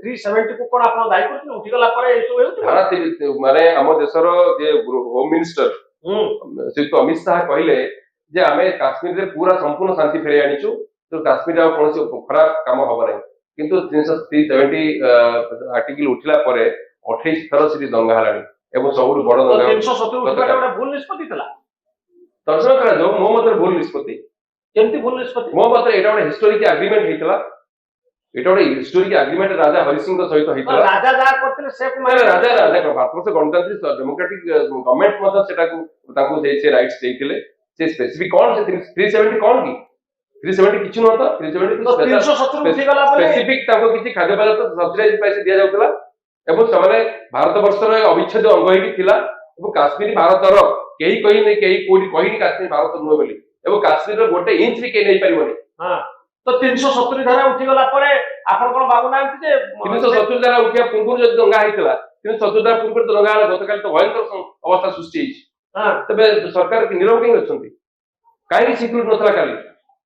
S3: 370 କୁ କଣ ଆପଣ ଦାୟୀ କରୁଛନ୍ତି? ଉଠିଗଲା ପରେ ଏସବୁ ହେଉଛି।
S2: ଧାରା ମାନେ ଆମ ଦେଶର ଯେ ହୋମ ମିନିଷ୍ଟର ଶ୍ରୀଯୁକ୍ତ ଅମିତ ଶାହା କହିଲେ ଯେ ଆମେ କାଶ୍ମୀରରେ ପୁରା ସମ୍ପୂର୍ଣ୍ଣ ଶାନ୍ତି ଫେରାଇ ଆଣିଛୁ, ତ କାଶ୍ମୀରରେ ଆଉ କୌଣସି ଖରାପ କାମ ହବ ନାହିଁ। କିନ୍ତୁ 370 ଆର୍ଟିକଲ ଉଠିଲା ପରେ 28 ଥର ସେଠି ଦଙ୍ଗା ହେଲାଣି, ଏବଂ ସବୁଠୁ ବଡ ଦଙ୍ଗା
S3: 370 ଭୁଲ ନିଷ୍ପତ୍ତି ଥିଲା।
S2: ଦର୍ଶନ କରାଯାଉ, ମୋ ମତରେ ଭୁଲ ନିଷ୍ପତ୍ତି।
S3: କେମିତି ଭୁଲ ନିଷ୍ପତ୍ତି?
S2: ମୋ ମତରେ ଏଇଟା ଗୋଟେ ହିଷ୍ଟୋରିକ ଆଗ୍ରିମେଣ୍ଟ ହେଇଥିଲା। ଏଇଟା ଗୋଟେ ହିଷ୍ଟୋରିକ ଆଗ୍ରିମେଣ୍ଟ ରାଜା ହରିସିଂଙ୍କ ସହିତ ହେଇଥିଲା।
S3: ରାଜା ଯାହା କରିଥିଲେ ସେ
S2: ରାଜା ଭାରତବର୍ଷ ଗଣତାନ୍ତ୍ରିକ ଡେମୋକ୍ରାଟିକ ଗଭର୍ଣ୍ଣମେଣ୍ଟ ମଧ୍ୟ ସେଟାକୁ ତାଙ୍କୁ ସେ ରାଇଟ୍ସ ଦେଇଥିଲେ। ସେ ସ୍ପେସିଫିକ କଣ, ସେ 370 କଣ କି? 370 କିଛି ନୁହଁ ତ। 370 ସ୍ପେସିଫିକ ତାଙ୍କୁ କିଛି ଖାଦ୍ୟ ପଦାର୍ଥ ସବସିଡାଇଜ ପ୍ରାଇସ ଦିଆଯାଉଥିଲା, ଏବଂ ସେମାନେ ଭାରତ ବର୍ଷର ଅବିଚ୍ଛେଦ୍ୟ ଅଙ୍ଗ ହେଇକି ଥିଲା, ଏବଂ କାଶ୍ମୀର ଭାରତର କେହି କହିନି, କେହି କୋଉଠି କହିନି କାଶ୍ମୀର ଭାରତ ନୁହେଁ ବୋଲି, ଏବଂ କାଶ୍ମୀରର ଗୋଟେ ଇଞ୍ଚ ବି କେହି ନେଇପାରିବନି।
S3: ତ 370 ଧାରା ଉଠିଗଲା ପରେ ଆପଣ କଣ ଭାବୁନାହାନ୍ତି ଯେ
S2: 370 ଧାରା ଉଠିବା ପୂର୍ବରୁ ଯଦି ଦଙ୍ଗା ହେଇଥିଲା, 370 ଧାରା ପୂର୍ବରୁ ତ ଦଙ୍ଗା ହେଲା, ଗତକାଲି ତ ଭୟଙ୍କର ଅବସ୍ଥା ସୃଷ୍ଟି ହେଇଛି। ତେବେ ସରକାର ନିରବ କାହିଁ ଅଛନ୍ତି? କାହିଁକି ସିକ୍ୟୁରିଟି ନଥିଲା? କାଲି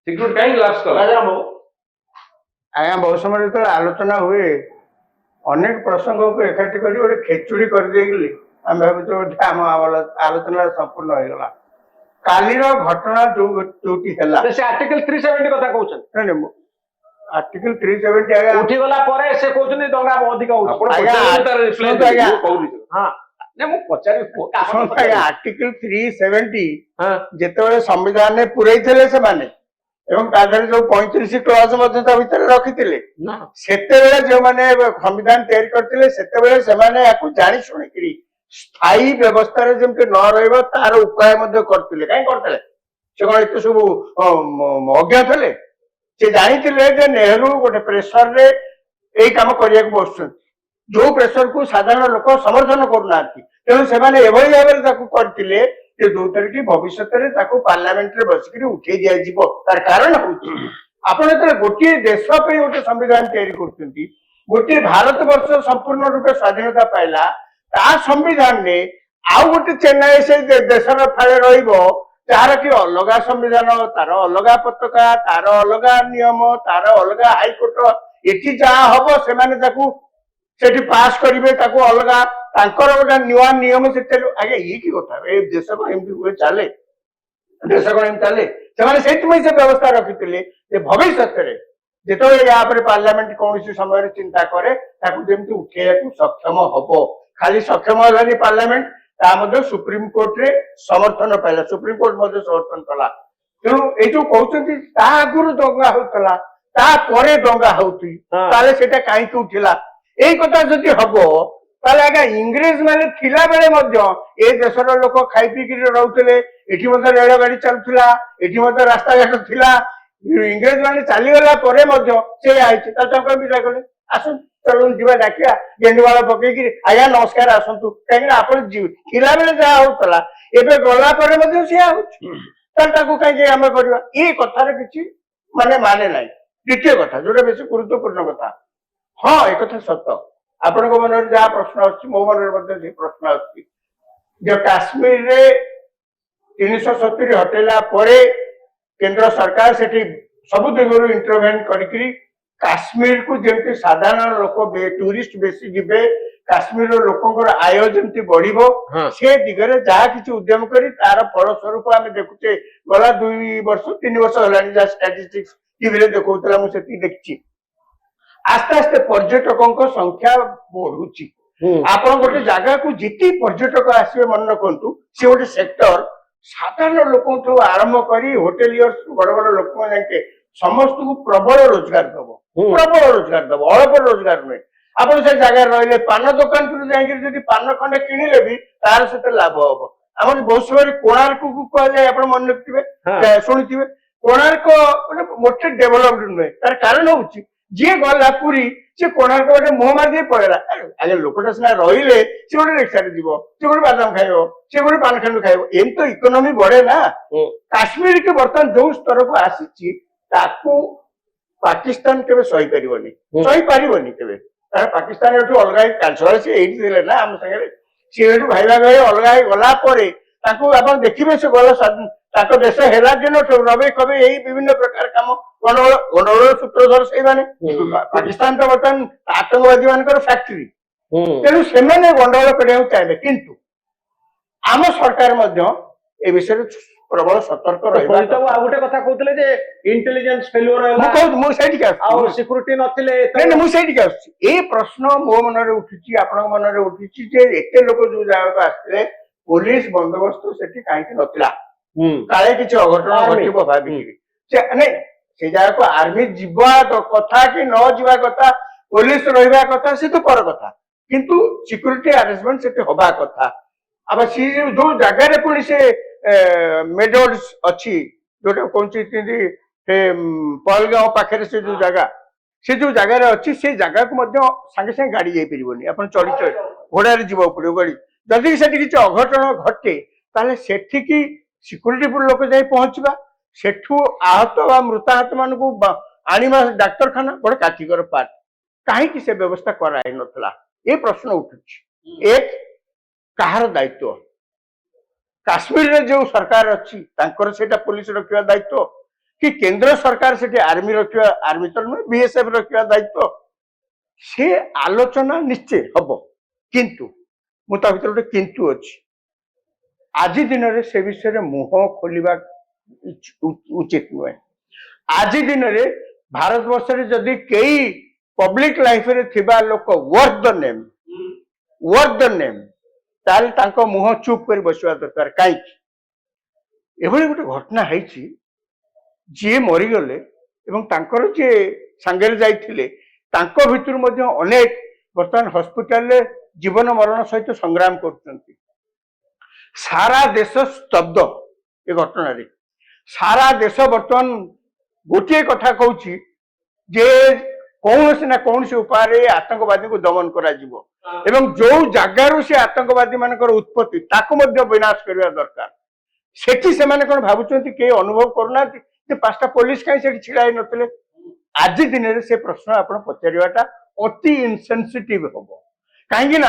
S2: ସିକ୍ୟୁରିଟି କାହିଁକି ଲାପ୍ସ କଲା?
S1: ଆଜ୍ଞା ବହୁତ ସମୟରେ ଯେତେବେଳେ ଆଲୋଚନା ହୁଏ, ଅନେକ ପ୍ରସଙ୍ଗକୁ ଏକାଠି କରି ଗୋଟେ ଖେଚୁଡି କରିଦେଇଗଲି, ଆମେ ଭାବୁଛୁ ଆମ ଆଲୋଚନା ସମ୍ପୂର୍ଣ୍ଣ ହେଇଗଲା। କାଲିର ଘଟଣା ଯୋଉଠି ହେଲା,
S3: ସେ ଆର୍ଟିକଲ 370 କଥା କହୁଛନ୍ତି।
S1: ଆର୍ଟିକଲ 370 ଆଜ୍ଞା
S3: ଉଠିଗଲା ପରେ ସେ କହୁଛନ୍ତି ଦଙ୍ଗା ଅଧିକ ହଉଛି।
S1: ଆର୍ଟିକଲ 370 ଯେତେବେଳେ ସମ୍ବିଧାନରେ ପୁରେଇଥିଲେ ସେମାନେ, ଏବଂ ତା ଦେହରେ ଯୋଉ 35 କ୍ଲଜ ମଧ୍ୟ ତା ଭିତରେ ରଖିଥିଲେ, ସେତେବେଳେ ଯୋଉମାନେ ସମ୍ବିଧାନ ତିଆରି କରିଥିଲେ, ସେତେବେଳେ ସେମାନେ ୟାକୁ ଜାଣି ଶୁଣିକିରି ସ୍ଥାୟୀ ବ୍ୟବସ୍ଥାରେ ଯେମିତି ନ ରହିବ ତାର ଉପାୟ ମଧ୍ୟ କରିଥିଲେ। କାହିଁ କରିଥିଲେ? ସେ କଣ ଏତେ ସବୁ ଅଜ୍ଞ ଥିଲେ? ସେ ଜାଣିଥିଲେ ଯେ ନେହେରୁ ଗୋଟେ ପ୍ରେସରରେ ଏଇ କାମ କରିବାକୁ ବସୁଛନ୍ତି, ଯୋଉ ପ୍ରେସରକୁ ସାଧାରଣ ଲୋକ ସମର୍ଥନ କରୁନାହାନ୍ତି। ତେଣୁ ସେମାନେ ଏଭଳି ଭାବରେ ତାକୁ କରିଥିଲେ ଯେ ଯୋଉଥିରେ କି ଭବିଷ୍ୟତରେ ତାକୁ ପାର୍ଲାମେଣ୍ଟରେ ବସିକିରି ଉଠେଇ ଦିଆଯିବ। ତାର କାରଣ ହଉଛି ଆପଣ ଯେତେବେଳେ ଗୋଟିଏ ଦେଶ ପାଇଁ ଗୋଟେ ସମ୍ବିଧାନ ତିଆରି କରୁଛନ୍ତି, ଗୋଟିଏ ଭାରତ ବର୍ଷ ସମ୍ପୂର୍ଣ୍ଣ ରୂପେ ସ୍ୱାଧୀନତା ପାଇଲା, ତା ସମ୍ବିଧାନରେ ଆଉ ଗୋଟେ ଚେନ୍ନାଇ ସେ ଦେଶର ଫାଳେ ରହିବ ତାର କି ଅଲଗା ସମ୍ବିଧାନ, ତାର ଅଲଗା ପତାକା, ତାର ଅଲଗା ନିୟମ, ତାର ଅଲଗା ହାଇକୋର୍ଟ। ଏଠି ଯାହା ହବ ସେମାନେ ତାକୁ ସେଠି ପାସ୍ କରିବେ, ତାକୁ ଅଲଗା ତାଙ୍କର ଗୋଟେ ନୂଆ ନିୟମ ସେଥିରେ। ଆଜ୍ଞା ଇଏ କି କଥା, ଏ ଦେଶ କଣ ଏମିତି ହୁଏ ଚାଲେ? ଦେଶ କଣ ଏମିତି ଚାଲେ? ସେମାନେ ସେଇଥିପାଇଁ ସେ ବ୍ୟବସ୍ଥା ରଖିଥିଲେ ଯେ ଭବିଷ୍ୟତରେ ଯେତେବେଳେ ୟା ଉପରେ ପାର୍ଲାମେଣ୍ଟ କୌଣସି ସମୟରେ ଚିନ୍ତା କରେ ତାକୁ ଯେମିତି ଉଠେଇବାକୁ ସକ୍ଷମ ହବ। ଖାଲି ସକ୍ଷମ ହେଲାନି ପାର୍ଲାମେଣ୍ଟ, ତା ମଧ୍ୟ ସୁପ୍ରିମକୋର୍ଟରେ ସମର୍ଥନ ପାଇଲା, ସୁପ୍ରିମକୋର୍ଟ ମଧ୍ୟ ସମର୍ଥନ କଲା। ତେଣୁ ଏଇ ଯୋଉ କହୁଛନ୍ତି ତା ଆଗରୁ ଦଙ୍ଗା ହଉଥିଲା, ତାପରେ ଦଙ୍ଗା ହଉଛି, ତାହେଲେ ସେଇଟା କାହିଁକି ଉଠିଲା? ଏଇ କଥା ଯଦି ହବ ତାହେଲେ ଆଜ୍ଞା ଇଂରେଜ ମାନେ ଥିଲା ବେଳେ ମଧ୍ୟ ଏ ଦେଶର ଲୋକ ଖାଇ ପିଇକିରି ରହୁଥିଲେ, ଏଠି ମଧ୍ୟ ରେଳଗାଡି ଚାଲୁଥିଲା, ଏଠି ମଧ୍ୟ ରାସ୍ତାଘାଟ ଥିଲା। ଇଂରେଜ ମାନେ ଚାଲିଗଲା ପରେ ମଧ୍ୟ ସେ ଆଇଛି, ତାହେଲେ ତାଙ୍କୁ ବିଦା କଲେ, ଆସନ୍ତୁ ଚାଲୁନ ଯିବା ଡାକିବା ଗେଣ୍ଡୁମାଳ ପକେଇକିରି, ଆଜ୍ଞା ନମସ୍କାର ଆସନ୍ତୁ। କାହିଁକିନା ଆପଣ ଥିଲାବେଳେ ଯାହା ହଉଥିଲା ଏବେ ଗଲା ପରେ ମଧ୍ୟ ସେୟା ହଉଛି, ତାହେଲେ ତାକୁ କାହିଁକି ଆମେ କରିବା? ଏଇ କଥାର କିଛି ମାନେ ନାହିଁ। ଦ୍ୱିତୀୟ କଥା ଯୋଉଟା ବେଶୀ ଗୁରୁତ୍ୱପୂର୍ଣ୍ଣ କଥା, ହଁ ଏକଥା ସତ, ଆପଣଙ୍କ ମନରେ ଯାହା ପ୍ରଶ୍ନ ଆସୁଛି ମୋ ମନରେ ମଧ୍ୟ ସେ ପ୍ରଶ୍ନ ଆସୁଛି ଯେ କାଶ୍ମୀରରେ 370 ହଟେଇଲା ପରେ କେନ୍ଦ୍ର ସରକାର ସେଠି ସବୁ ଦିଗରୁ ଇଣ୍ଟରଭେନ୍ କରିକିରି କାଶ୍ମୀରକୁ ଯେମିତି ସାଧାରଣ ଲୋକ ଟୁରିଷ୍ଟ ବେଶୀ ଯିବେ, କାଶ୍ମୀରର ଲୋକଙ୍କର ଆୟ ଯେମିତି ବଢିବ ସେ ଦିଗରେ ଯାହା କିଛି ଉଦ୍ୟମ କରି ତାର ଫଳସ୍ୱରୂପ ଆମେ ଦେଖୁଛେ ଗଲା 2 ବର୍ଷ 3 ବର୍ଷ ହେଲାଣି ଯାହା ଷ୍ଟାଟିଷ୍ଟିକ୍ସ ଟିଭିରେ ଦେଖଉଥିଲା ମୁଁ ସେତିକି ଦେଖିଛି। ଆସ୍ତେ ଆସ୍ତେ ପର୍ଯ୍ୟଟକଙ୍କ ସଂଖ୍ୟା ବଢୁଛି। ଆପଣ ଗୋଟେ ଜାଗାକୁ ଯେତିକି ପର୍ଯ୍ୟଟକ ଆସିବେ ମନେ ରଖନ୍ତୁ ସେ ଗୋଟେ ସେକ୍ଟର ସାଧାରଣ ଲୋକଠୁ ଆରମ୍ଭ କରି ହୋଟେଲିୟର୍ସ ବଡ ବଡ ଲୋକମାନେ ଯାକେ ସମସ୍ତଙ୍କୁ ପ୍ରବଳ ରୋଜଗାର ଦବ, ପ୍ରବଳ ରୋଜଗାର ଦବ, ଅଳ୍ପ ରୋଜଗାର ନୁହେଁ। ଆପଣ ସେ ଜାଗାରେ ରହିଲେ ପାନ ଦୋକାନରୁ ଯାଇକି ଯଦି ପାନ ଖଣ୍ଡେ କିଣିଲେ ବି ତାର ସେତେ ଲାଭ ହବ। ଆମର ବହୁତ ସମୟରେ କୋଣାର୍କକୁ କୁହାଯାଏ, ଆପଣ ମନେ ରଖିଥିବେ ଶୁଣିଥିବେ, କୋଣାର୍କ ଗୋଟେ ମୋଟେ ଡେଭଲପଡ ନୁହେଁ। ତାର କାରଣ ହଉଛି ଯିଏ ଗଲା ପୁରୀ ସେ କୋଣାର୍କ ଗୋଟେ ମୁହଁ ମାରି ଦେଇ ପଳେଇଲା। ଆଜ୍ଞା ଲୋକଟା ସିନା ରହିଲେ ସେ ଗୋଟେ ରିକ୍ସାରେ ଯିବ, ସେ ଗୋଟେ ବାଦାମ ଖାଇବ, ସେ ଗୋଟେ ପାନ ଖଣ୍ଡ ଖାଇବ, ଏମିତି ତ ଇକୋନୋମି ବଢେ ନା। କାଶ୍ମୀର କି ବର୍ତ୍ତମାନ ଯୋଉ ସ୍ତରକୁ ଆସିଛି ତାକୁ ପାକିସ୍ତାନ କେବେ ସହିପାରିବନି, ସହିପାରିବନି କେବେ। କାରଣ ପାକିସ୍ତାନ ଏଠୁ ଅଲଗା ହେଇ କାଲସରା ସେ ଏଇଠି ଥିଲେ ନା ଆମ ସାଙ୍ଗରେ, ସିଏ ଏଠୁ ଭାଇ ଭାଗ ହେଇ ଅଲଗା ହେଇ ଗଲା ପରେ ତାକୁ ଆପଣ ଦେଖିବେ ସେ ଗଲା ତାଙ୍କ ଦେଶ ହେଲା ଦିନଠୁ ରବେ କବେ ଏଇ ବିଭିନ୍ନ ପ୍ରକାର କାମ ଗଣ୍ଡଗୋଳ ସୂତ୍ରଧର ସେଇମାନେ। ପାକିସ୍ତାନ ତ ବର୍ତ୍ତମାନ ଆତଙ୍କବାଦୀ ମାନଙ୍କର ଫ୍ୟାକ୍ଟ୍ରି, ତେଣୁ ସେମାନେ ଗଣ୍ଡଗୋଳ କରିବାକୁ ଚାହିଁବେ। କିନ୍ତୁ ଆମ ସରକାର ମଧ୍ୟ ଏ ବିଷୟରେ ପ୍ରବଳ ସତର୍କ ରହିବା।
S3: ଆଉ ଗୋଟେ କଥା କହୁଥିଲେ ଯେ ଇଣ୍ଟେଲିଜେନ୍ସ ଫେଲୁଅର ହେଲା,
S1: ମୁଁ ସେଇଠିକି ଆସୁଛି,
S3: ଆଉ ସିକ୍ୟୁରିଟି ନଥିଲେ।
S1: ମୁଁ ସେଇଠିକି ଆସୁଛି। ଏଇ ପ୍ରଶ୍ନ ମୋ ମନରେ ଉଠିଛି, ଆପଣଙ୍କ ମନରେ ଉଠିଛି ଯେ ଏତେ ଲୋକ ଯୋଉ ଜାଗାକୁ ଆସିଥିଲେ ପୋଲିସ ବନ୍ଦୋବସ୍ତ ସେଠି କାହିଁକି ନଥିଲା? କାଳେ କିଛି ଅଘଟଣ ଘଟିବ ଭାବିକିରି ନାଇଁ ସେ ଜାଗାକୁ ଆର୍ମି ଯିବା କଥା କି ନ ଯିବା କଥା, ପୋଲିସ ରହିବା କଥା ସେ ତ ପର କଥା, କିନ୍ତୁ ସିକ୍ୟୁରିଟି ଆରେଞ୍ଜମେଣ୍ଟ ସେଠି ହବା କଥା। अब सी जो जगार पुणी से मेडोल्स अच्छी जोटा कौन पहलगांव पाखे से जो जगह अच्छी से जगह को सांगे सांगे गाड़ी जाई परिबनी, आपण चढ़ी चढ़ी घोड़ारे जीव पड़ो गाड़ी। जदि से किसी अघटन घटे ताले सेठिकी सिक्यूरिटी लोक जाई पहुंचबा, सेठू आहत व मृताहत मान को आनिमा डाक्तरखाना बड़े काठिकर पार्ट कहीं से व्यवस्था कराई नथला। ये प्रश्न उठुछि एक कहार दायित्व? काश्मीर रे जो सरकार अच्छी तांकर सेटा पुलिस रखिया दायित्व कि केंद्र सरकार सेठी आर्मी रखिया, आर्मी तो नुहे बीएसएफ रखिया दायित्व? से आलोचना निश्चय हबो, किंतु मु ता भीतर गोटे किंतु अछि। आज दिन रे से विषय मुह खोलिबा उचित नुहे। आज दिन रे भारत वर्ष रे जदि कई पब्लिक लाइफ रे थिबा लोक वर्थ द नेम ताल तांको मुह चुप कर बसवा दरकार। कहीं एभली गोटे घटना है जी मरीगले एवं तांकर जे सांगेरे जाइथिले तांको भितर मध्य अनेक वर्तमान हॉस्पिटल रे जीवन मरण सहित संग्राम करछंती। सारा देश स्तब्ध ए घटना रे, सारा देश वर्तमान गोटे कथा कहूँ जे कौन ना कौन उपाय आतंकवादी को दमन करा एवं जो जगार से आतंकवादी मान उत्पत्ति ताकू विनाश करने दरकार सेठी से कौन भावुं किए अनुभव करना पांचटा पुलिस कहीं छिड़ा नथिले आज दिन में से प्रश्न आप पचारा अति इनसेंसिटिव हम कहीं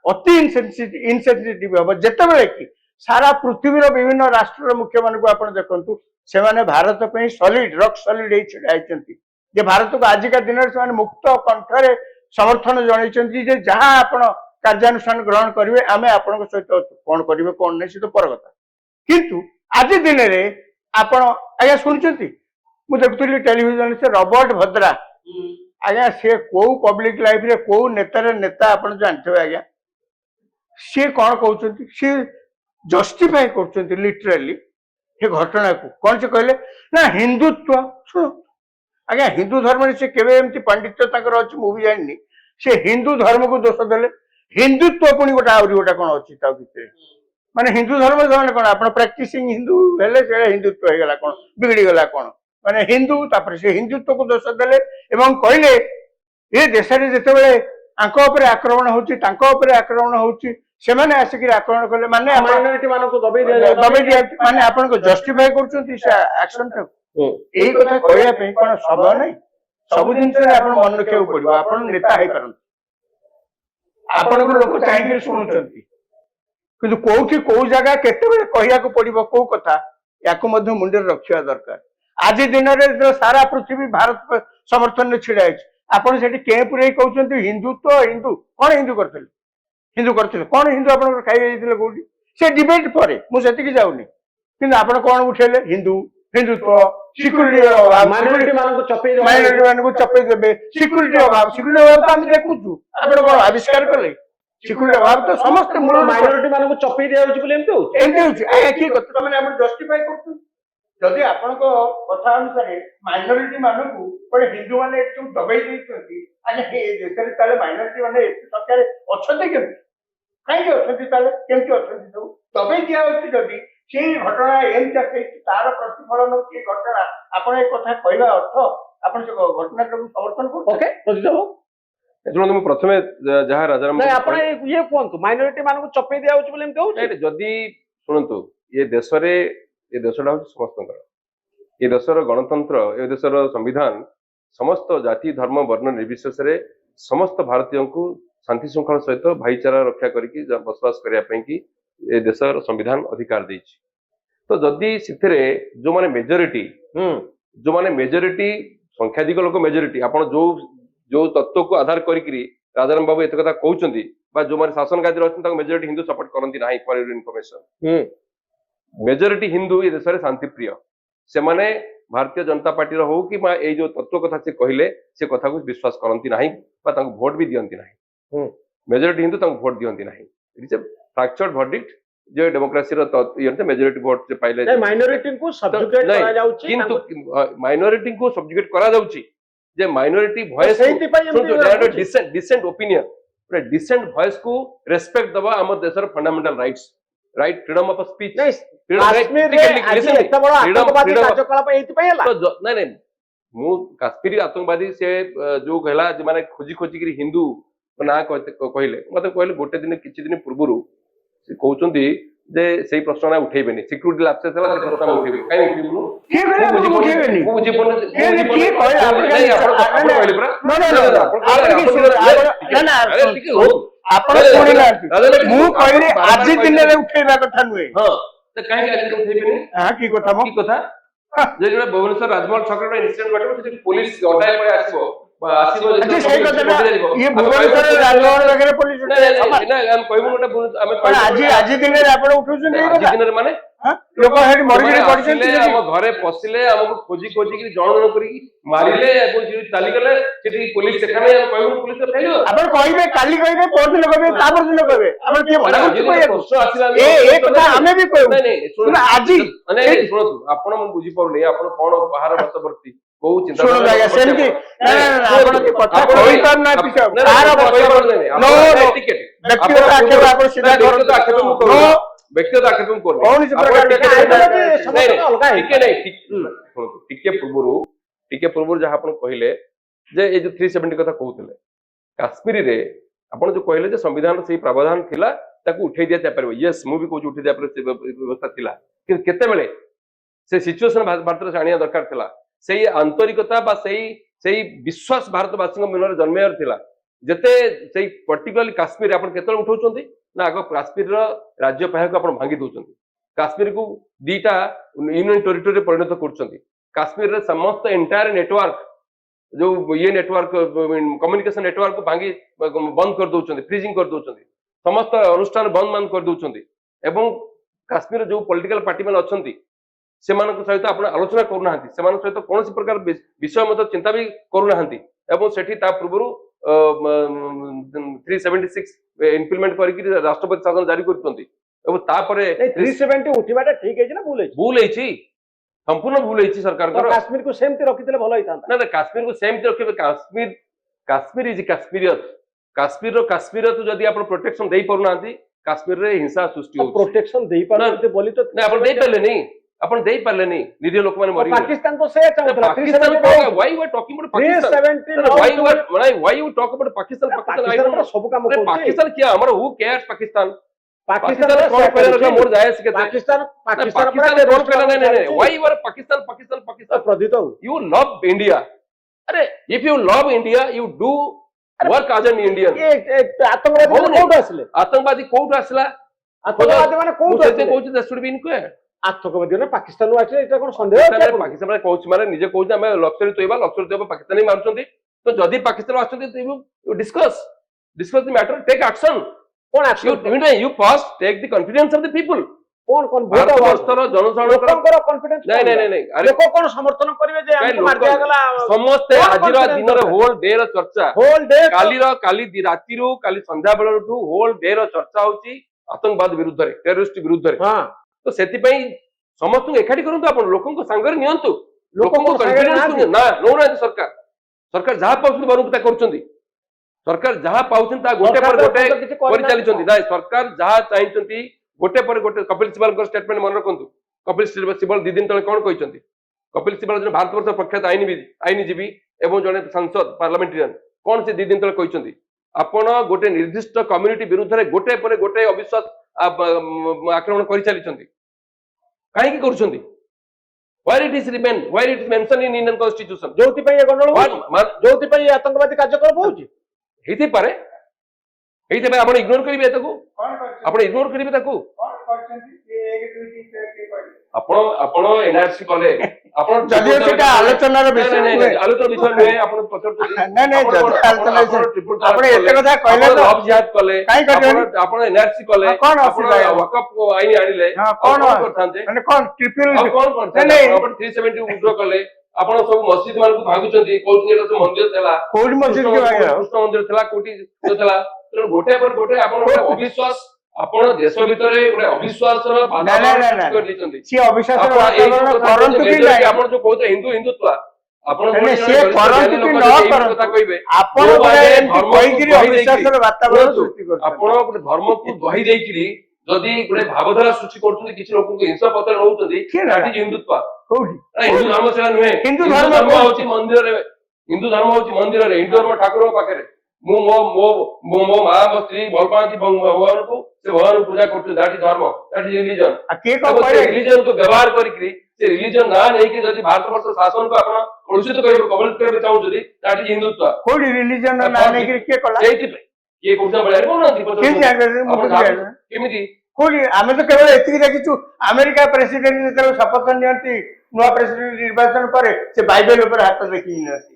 S1: अति इनसेंसिटिव हम जिते कि सारा पृथ्वीर विभिन्न राष्ट्र मुख्य मान को आप देखु से भारत पे सॉलिड रॉक सॉलिड छिड़ा जे भारत को आजिका दिन में मुक्त कंठरे समर्थन जन जहाँ आप कार्यानुष्ठान ग्रहण करेंगे आम आपण सहित कौन करेंगे कौन नहीं सी तो पर कथा किंतु आज दिन में आप आज्ञा शुणुंट मुझे देखुली टेलीविजन से रॉबर्ट भद्रा आज्ञा सी कौ पब्लिक लाइफ रे कौ नेतार नेता आप जानते आज्ञा सी कौन कहते सी जस्टिफाई कर लिटराली ये घटना को कौन से कहले ना हिंदुत्व शुण आज्ञा हिंदू धर्म से केवे एमती पंडित्य अच्छी मुझे जानी से हिंदू धर्म को दोष देले हिंदुत्व पुणी गोटे आहरी गोटे कौन अच्छी माने हिंदू धर्म कौन आप प्राक्टिसिंग हिंदू हेले हिंदुत्व होगा कौन बिगड़ी गला कौन माने हिंदू तापर से हिंदुत्व को दोष देले एवं कहले ये देश में जिते आक्रमण होकर आक्रमण होची सेमाने आसिक आक्रमण कले माने
S3: माइनॉरिटी मानको दबे
S1: दबे माने आपन को जस्टिफाई करछंती से एक्शन टा एही कथा कहया पे कोन समय नै सब दिन से आपन मन रखियो पड़िबो आपन नेता है परन आपन को लोक चाहि सुनुचंती किंतु कोठी को जगह केते बेले कहया को पड़िबो को कथा याको मध्य मुंडे रखिया दरकार आज दिन रे जो सारा पृथ्वी भारत समर्थन में छिड़ा है आपन सेठी के पुरे कहउचंती हिंदुत्व हिंदू कोन हिंदू करथिले कौन हिंदू आप खाई कौटी से डिबेट पर मुझे जाऊनी कि आप कौन उठेले हिंदू हिंदुत्व सिक्यूरीटी अभाव
S3: माइनॉरिटी मानको चपे
S1: देवे सिक्यूरीटी अभाव तो आम देखुचु आप कौन आविष्कार कले सिक्यूरीटी अभाव तो समस्त मूल
S3: माइनॉरिटी मानको चपे दिया होची बोले एमती होची
S1: एमती होची आया की कथा माने हम जस्टिफाई करछु जदि आपन को कथा अनुसार माइनॉरिटी मानकू पर हिंदू माने एक दबाई देइछंती आने हे देशरे ताले माइनॉरिटी माने सरकार अछते के कहीं अछती ताले केमती अछती सब दबाई दिया होची जदि से घटना एमता से तार प्रतिफलन होची घटना आपन एक कथा कहला अर्थ आपन से घटना को समर्थन कर
S3: ओके बुझिलो
S2: शुणु मु प्रथमे जहाँ राजाराम
S3: नहीं आपण ये कोंतु माइनॉरिटी मानको चपे दिया होची बोले एमती होची
S2: नहीं जदि शुणु ये देशरे ये देशटा हूँ समस्त ये देशर गणतंत्र ये देशर संविधान समस्त जाति धर्म वर्ण निर्विशेष समस्त भारतीय को शांति श्रृंखला सहित भाईचारा रक्षा करके बसवास करने की ये देशर संविधान अधिकार देछि तो जदि सिथिरे जो माने मेजोरिटी संख्याधिक लोक मेजोरिटी आपण जो तत्व को आधार करी राजाराम बाबू एत कथा कहउचंती बा जो माने शासन कार्य रहछन मेजोरिटी हिंदू सपोर्ट करंती नाही for your information majority Hindu ये देश में शांति प्रिय से माने भारतीय जनता पार्टी हो कि ये जो तत्व कथा से कहले से कथा को विश्वास करती नहीं भोट भी दियंती नहीं मेजोरिटी हिंदू भोट दियंती नहीं it is a fractured verdict जो डेमोक्रेसी रो मेजोरिटी भोट से पाइले
S3: माइनॉरिटी को सब्जुगेट करा जाउची
S2: किंतु माइनॉरिटी को सब्जुगेट करा जाउची जे minority voice dissent opinion dissent voice को रेस्पेक्ट दबा हम देशर fundamental rights right freedom of speech Kashmir आतंकवादी से जो कहला माने खोजी खोजी हिंदू ना कहले मत कहले गोटे दिन किछि दिन पूर्व से कहउचंती जे सेही प्रश्न ना उठेबेनी सिक्यूरिटी लैप्सेस हला से प्रश्न उठेबे काई उठेबनु
S1: के कहले उठेबेनी
S2: बुझी पन
S1: के कहले
S2: आपण कहले परा
S1: ना आपण कोणी नांती मु कहले आज दिन रे उठेबा कथा नुए
S2: हां त काई आज उठेबेनी
S1: हां की कथा मो
S2: की कथा जे जोडा भुवनेश्वर राजमहल छकरे इंसिडेंट घटबो से पुलिस गटाय पय आसीबो
S1: अच्छा सही कथा ये भुवनेश्वर राजमहल वगैरह पुलिस
S2: ना हम कहबो गोटा हम
S1: आज दिन रे आपण उठुछन
S2: आज दिन रे माने
S1: लोक हेड मरगिरी पडिछन
S2: हम घरे पसिले हमको खोजी खोजी कि जण करी मारिले एबो जे चाली गले सेठी पुलिस देखाने हम कहबो पुलिस तो फेलियो
S1: आपण कहबे काली कहबे पर दिन कहबे तापर दिन कहबे आपण के मना कुछ कहबे
S2: प्रश्न आसिला
S1: ए कथा हमें भी कहबो
S2: नहीं नहीं
S1: सुन आज
S2: नहीं सुनो आपण हम बुझी पड़ले आपण कोन बाहर मतवर्ती को चिंता
S1: सुनो जाया सेमती ना आपण के कथा कोई कर ना पिछ तार नो
S2: टिकट
S1: व्यक्तिगत आक्षेप आपण सीधा
S2: व्यक्तिगत आक्षेप हम करो व्यक्तिगत आक्षेप हम करो
S1: कौन सी प्रकार
S2: टिके नहीं टिके पूर्व टिके पूर्व जहाँ आपण कहले जे ये जो 370 कथा कहते काश्मीर रे आपण जो कहले जे संविधान से प्रावधान थिला ताकू उठे दिया जाय परबो यस मु भी कहूँ उठे दिया व्यवस्था थिला कि केते बेले से सिचुएशन भारत रे आनिया दरकार थिला सेही आंतरिकता बा सेही विश्वास भारतवासी मन जन्मेयर थिला जेते सेही पर्टिकुलरली काश्मीर आपण केतल उठाउचंती ना आगो काश्मीर राज्य पाहक आपण भांगी दउचंती काश्मीर को दीटा यूनियन टेरिटरी परिणत करचंती काश्मीर रे समस्त एंटायर नेटवर्क जो ये नेटवर्क कम्युनिकेशन नेटवर्क को भांगी बंद कर दउचंती फ्रीजिंग कर दउचंती समस्त अनुष्ठान बंद कर दउचंती एवं काश्मीर जो पॉलिटिकल पार्टी मान अछंती सेମାନଙ୍କ सहित आपण आलोचना करू नाहंती सेମାନଙ୍କ सहित कोनोसी प्रकार विषय मत चिंता भी करू नाहंती एवं सेठी ता पूर्वरु 376 इम्प्लीमेंट करिकि राष्ट्रपति शासन जारी करछंती एवं तापरे
S3: 370 उठिबाटा ठीक है ना
S2: भूल हेछि संपूर्ण भूल हेछि सरकार को
S3: काश्मीर को सेमती रखितले भलो होइतांता
S2: ना काश्मीर को सेमती रखिबे काश्मीर इज काश्मीरियत काश्मीरियत जदि आपण प्रोटेक्शन देई परू नाहंती काश्मीर रे हिंसा सृष्टि हो
S3: प्रोटेक्शन देई पारते बोली तो
S2: ना आपण देई परले नहीं आपण देई परले नहीं निरीह लोक माने मरि
S3: पाकिस्तान को से चाहतला
S2: Pakistan why you are talking about Pakistan
S3: 370
S2: why you talk about Pakistan
S3: Pakistan सब काम करছে
S2: पाकिस्तान क्या हमर हु केयर्स पाकिस्तान
S3: पाकिस्तान
S2: कौन पहले मोर जाय से
S3: पाकिस्तान
S2: पाकिस्तान कौन पहले नहीं why you are Pakistan
S3: Pradeep
S2: you love India अरे if you love India you do work as an Indian
S3: आतंकवादी कोड
S2: आतंकवादी
S3: माने कोड
S2: सेते कहूची दैट शुड बी इनक्वायर्ड
S3: आतंकवादी ने पाकिस्तान आछे एटा कोन संदेह अछि
S2: पाकिस्तान में कहूची माने निजे कहूची हम लक्ष्य तोइबा पाकिस्तानी मारछंती तो जदी पाकिस्तान आछंती तो you discuss the matter take action
S3: कोन action
S2: you first take the confidence of the people
S3: कोन
S2: भारतवर्षर जनसाधारण
S3: कॉन्फिडेंस
S2: नहीं अरे
S3: लोक कोन समर्थन करिवे जे हमको मार दिया गला
S2: समस्त आजिर दिन रे होल डे रो चर्चा काली रातिरु काली संध्या बेलठू होल डे रो चर्चा होची आतंकवाद विरुद्ध रे टेररिस्ट विरुद्ध रे
S3: हां
S2: तो सेति पई समस्त एकाठी करंतु आपण लोकन को संगर नियंतु लोकन को कॉन्फिडेंस ना नो सरकार जहा पाउछन बरुता करछंती सरकार जहा पाउछन ता गोटे पर गोटे करि चलीछंती ना सरकार जहा चाहिछंती गोटे पर गोटे कपिल सिब्बल को स्टेटमेंट मन रखंतु कपिल सिब्बल 2 दिन तले कोन कहिसंती कपिल सिब्बल जो भारतवर्ष प्रख्यात आईनजीवी एवं जने सांसद पार्लियामेंटेरियन कोन से 2 दिन तले कहिसंती आपण गोटे निर्दिष्ट कम्युनिटी विरुद्ध रे गोटे पर गोटे अविश्वास आक्रमण करि चलीछंती काहे की करूछंती why it is remain why it is mention in Indian constitution
S3: जोति पई गणोळ जोति पई आतंकवादी कार्यक्रम होउची
S2: हेति पारे हेति पई आपण इग्नोर करिवे ताको आपण इग्नोर करिवे ताको आपण एनआरसी कले आपण
S1: जदि सेटा आलोचनार विषय
S2: नहीं आलोचना विषय नहीं आपण पचर
S1: नहीं जदि आलोचना आपण एते कथा कहले तो
S2: लव जिहाद कले आपण एनआरसी कले
S1: कोन
S2: आपण वकफ आईन आनिले
S1: कोन
S2: करथांते
S1: माने कोन ट्रिपल
S2: कोन करथांते आपण 370 उड्रो कले आपण सब मस्जिद मान को भागुचंती कोठी एटा तो मंदिर थला
S1: कोठी मस्जिद के भागे
S2: कृष्ण मंदिर थला कोठी तो थला तो गोटे पर गोटे आपण अविश्वास आपण देश भितरे गोटे अविश्वास रो वातावरण कर दिचंती
S1: सी अविश्वास रो वातावरण करंतु कि नाही
S2: आपण जो कहते हिंदुत्व आपण
S1: से करंतु कि न करंतु कहबे आपण धर्म कहिगिरी अविश्वास रो वातावरण सृष्टि करछ
S2: आपण गोटे धर्म को दही देइकिरी जदि गोटे भावधारा सृष्टि करछुंती किछि लोक को हिंसा पत्र रहउछंती दैट इज हिंदुत्व
S1: कोठी
S2: हिंदू धर्म सेला नुहे
S1: हिंदू धर्म
S2: होची मंदिर रे हिंदू धर्म होची मंदिर रे हिंदू धर्म ठाकुर पाखरे मो मो मो मो मां मो स्त्री भगवान भगवान को से भगवान पूजा करते दैट इज धर्म दैट इज रिलीजन
S1: आ के को करे
S2: रिलीजन को व्यवहार करिकरी से रिलीजन ना नहीं कि जदि भारतवर्ष शासन को आपण कलुषित करिवे कबलित करिवे चाहू जदि दैट इज हिंदुत्व
S1: कोडी रिलीजन ना नहीं कि के कला
S2: एति ये कोठा बळे कोनंती
S1: के जागे मुझे
S2: केमिति
S1: कोडी आमे तो केवल एतिकी देखिछु अमेरिका प्रेसिडेंट जेतले शपथ नियंती नुआ प्रेसिडेंट निर्वाचन करे से बाइबल ऊपर हाथ देखि नथि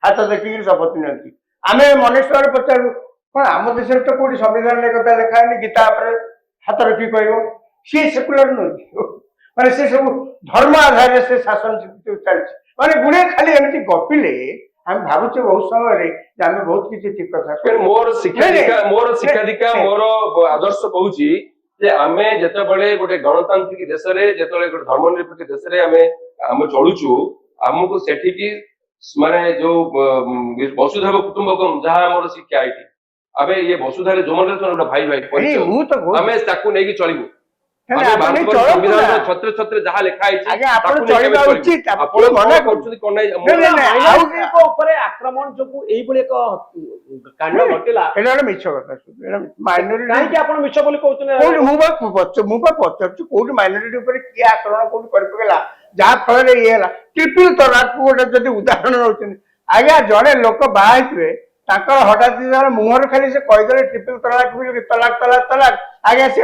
S1: हाथ देखि शपथ नियंती आमे मनुष्य पचारू कोन आम देश तो कोडी संविधान ले कथा लिखा है गीता पर हाथ रखी कहबो सी सेकुलर नहीं माने से सब धर्म आधार से शासन चलछि माने गुणे खाली एमती गपिले हम भाबुचे बहुत समय रे जे हम बहुत किछि ठीक कथा
S2: मोर शिक्षाधिका मोर आदर्श कहूची जे आमे जते बळे गोटे गणतांत्रिक देश रे जते बळे गोटे धर्मनिरपेक्ष देश रे आमे चलुछु हमको सेठी की माने जो वसुधैव कुटुंबकम जहां हमर शिक्षा आईटी अबे ये वसुधारे जो मन भाई भाई
S1: तो
S2: आमे ताकू नेकी चलिबु
S1: ହେଲେ
S2: ଆମେ
S1: ଆପଣ
S2: ଭାରତବର୍ଷ
S1: ଚଳନ୍ତୁ
S2: ସମ୍ବିଧାନର
S1: ନା।
S2: ଛତ୍ରେ ଛତ୍ରେ ଯାହା ଲେଖା ହେଇଛି
S1: ଆଜ୍ଞା ଆପଣ
S2: ତାକୁ ନେଇ
S1: ଚଳିବା
S2: ଆମେ ଚଳିବୁ।
S1: ଉଚିତ
S2: ଆପଣ
S1: ଆପଣ ମନା
S2: କଣ କରୁଛନ୍ତି କଣ ନାହିଁ
S1: ନାଇଁ, ନାଇଁ, ନାଇଁ, ଆଉ
S3: ମାଇନରିଟିଙ୍କ ଉପରେ ଆକ୍ରମଣ ଯୋଗୁ ଏଇଭଳି ଏକ କାଣ୍ଡ ଘଟିଲା
S1: ଏଇଟା ଗୋଟେ ମିଛ କଥା ମାଇନରିଟି
S3: କାହିଁକି ଆପଣ ମିଛ ବୋଲି କହୁଛନ୍ତି?
S1: କୋଉଠି ମୁଁ ବା ପଚାରୁଛି କୋଉଠି ମାଇନରିଟି ଉପରେ କିଏ ଆକ୍ରମଣ କୋଉଠି କରିପକେଇଲା ଯାହା ଫଳରେ ଇଏ ହେଲା ଟ୍ରିପଲ ତଲାକକୁ ଗୋଟେ ଯଦି ଉଦାହରଣ ନଉଛନ୍ତି ଆଜ୍ଞା ଜଣେ ଲୋକ ବାହା ହେଇଥିବେ ତାଙ୍କର ହଠାତ୍ ମୁହଁରେ ଖାଲି ସେ କହିଦେଲେ ଟ୍ରିପଲ ତଲାକ ବୋଲି ତଲାକ ତଲାକ ତଲାକ ଆଜ୍ଞା ସେ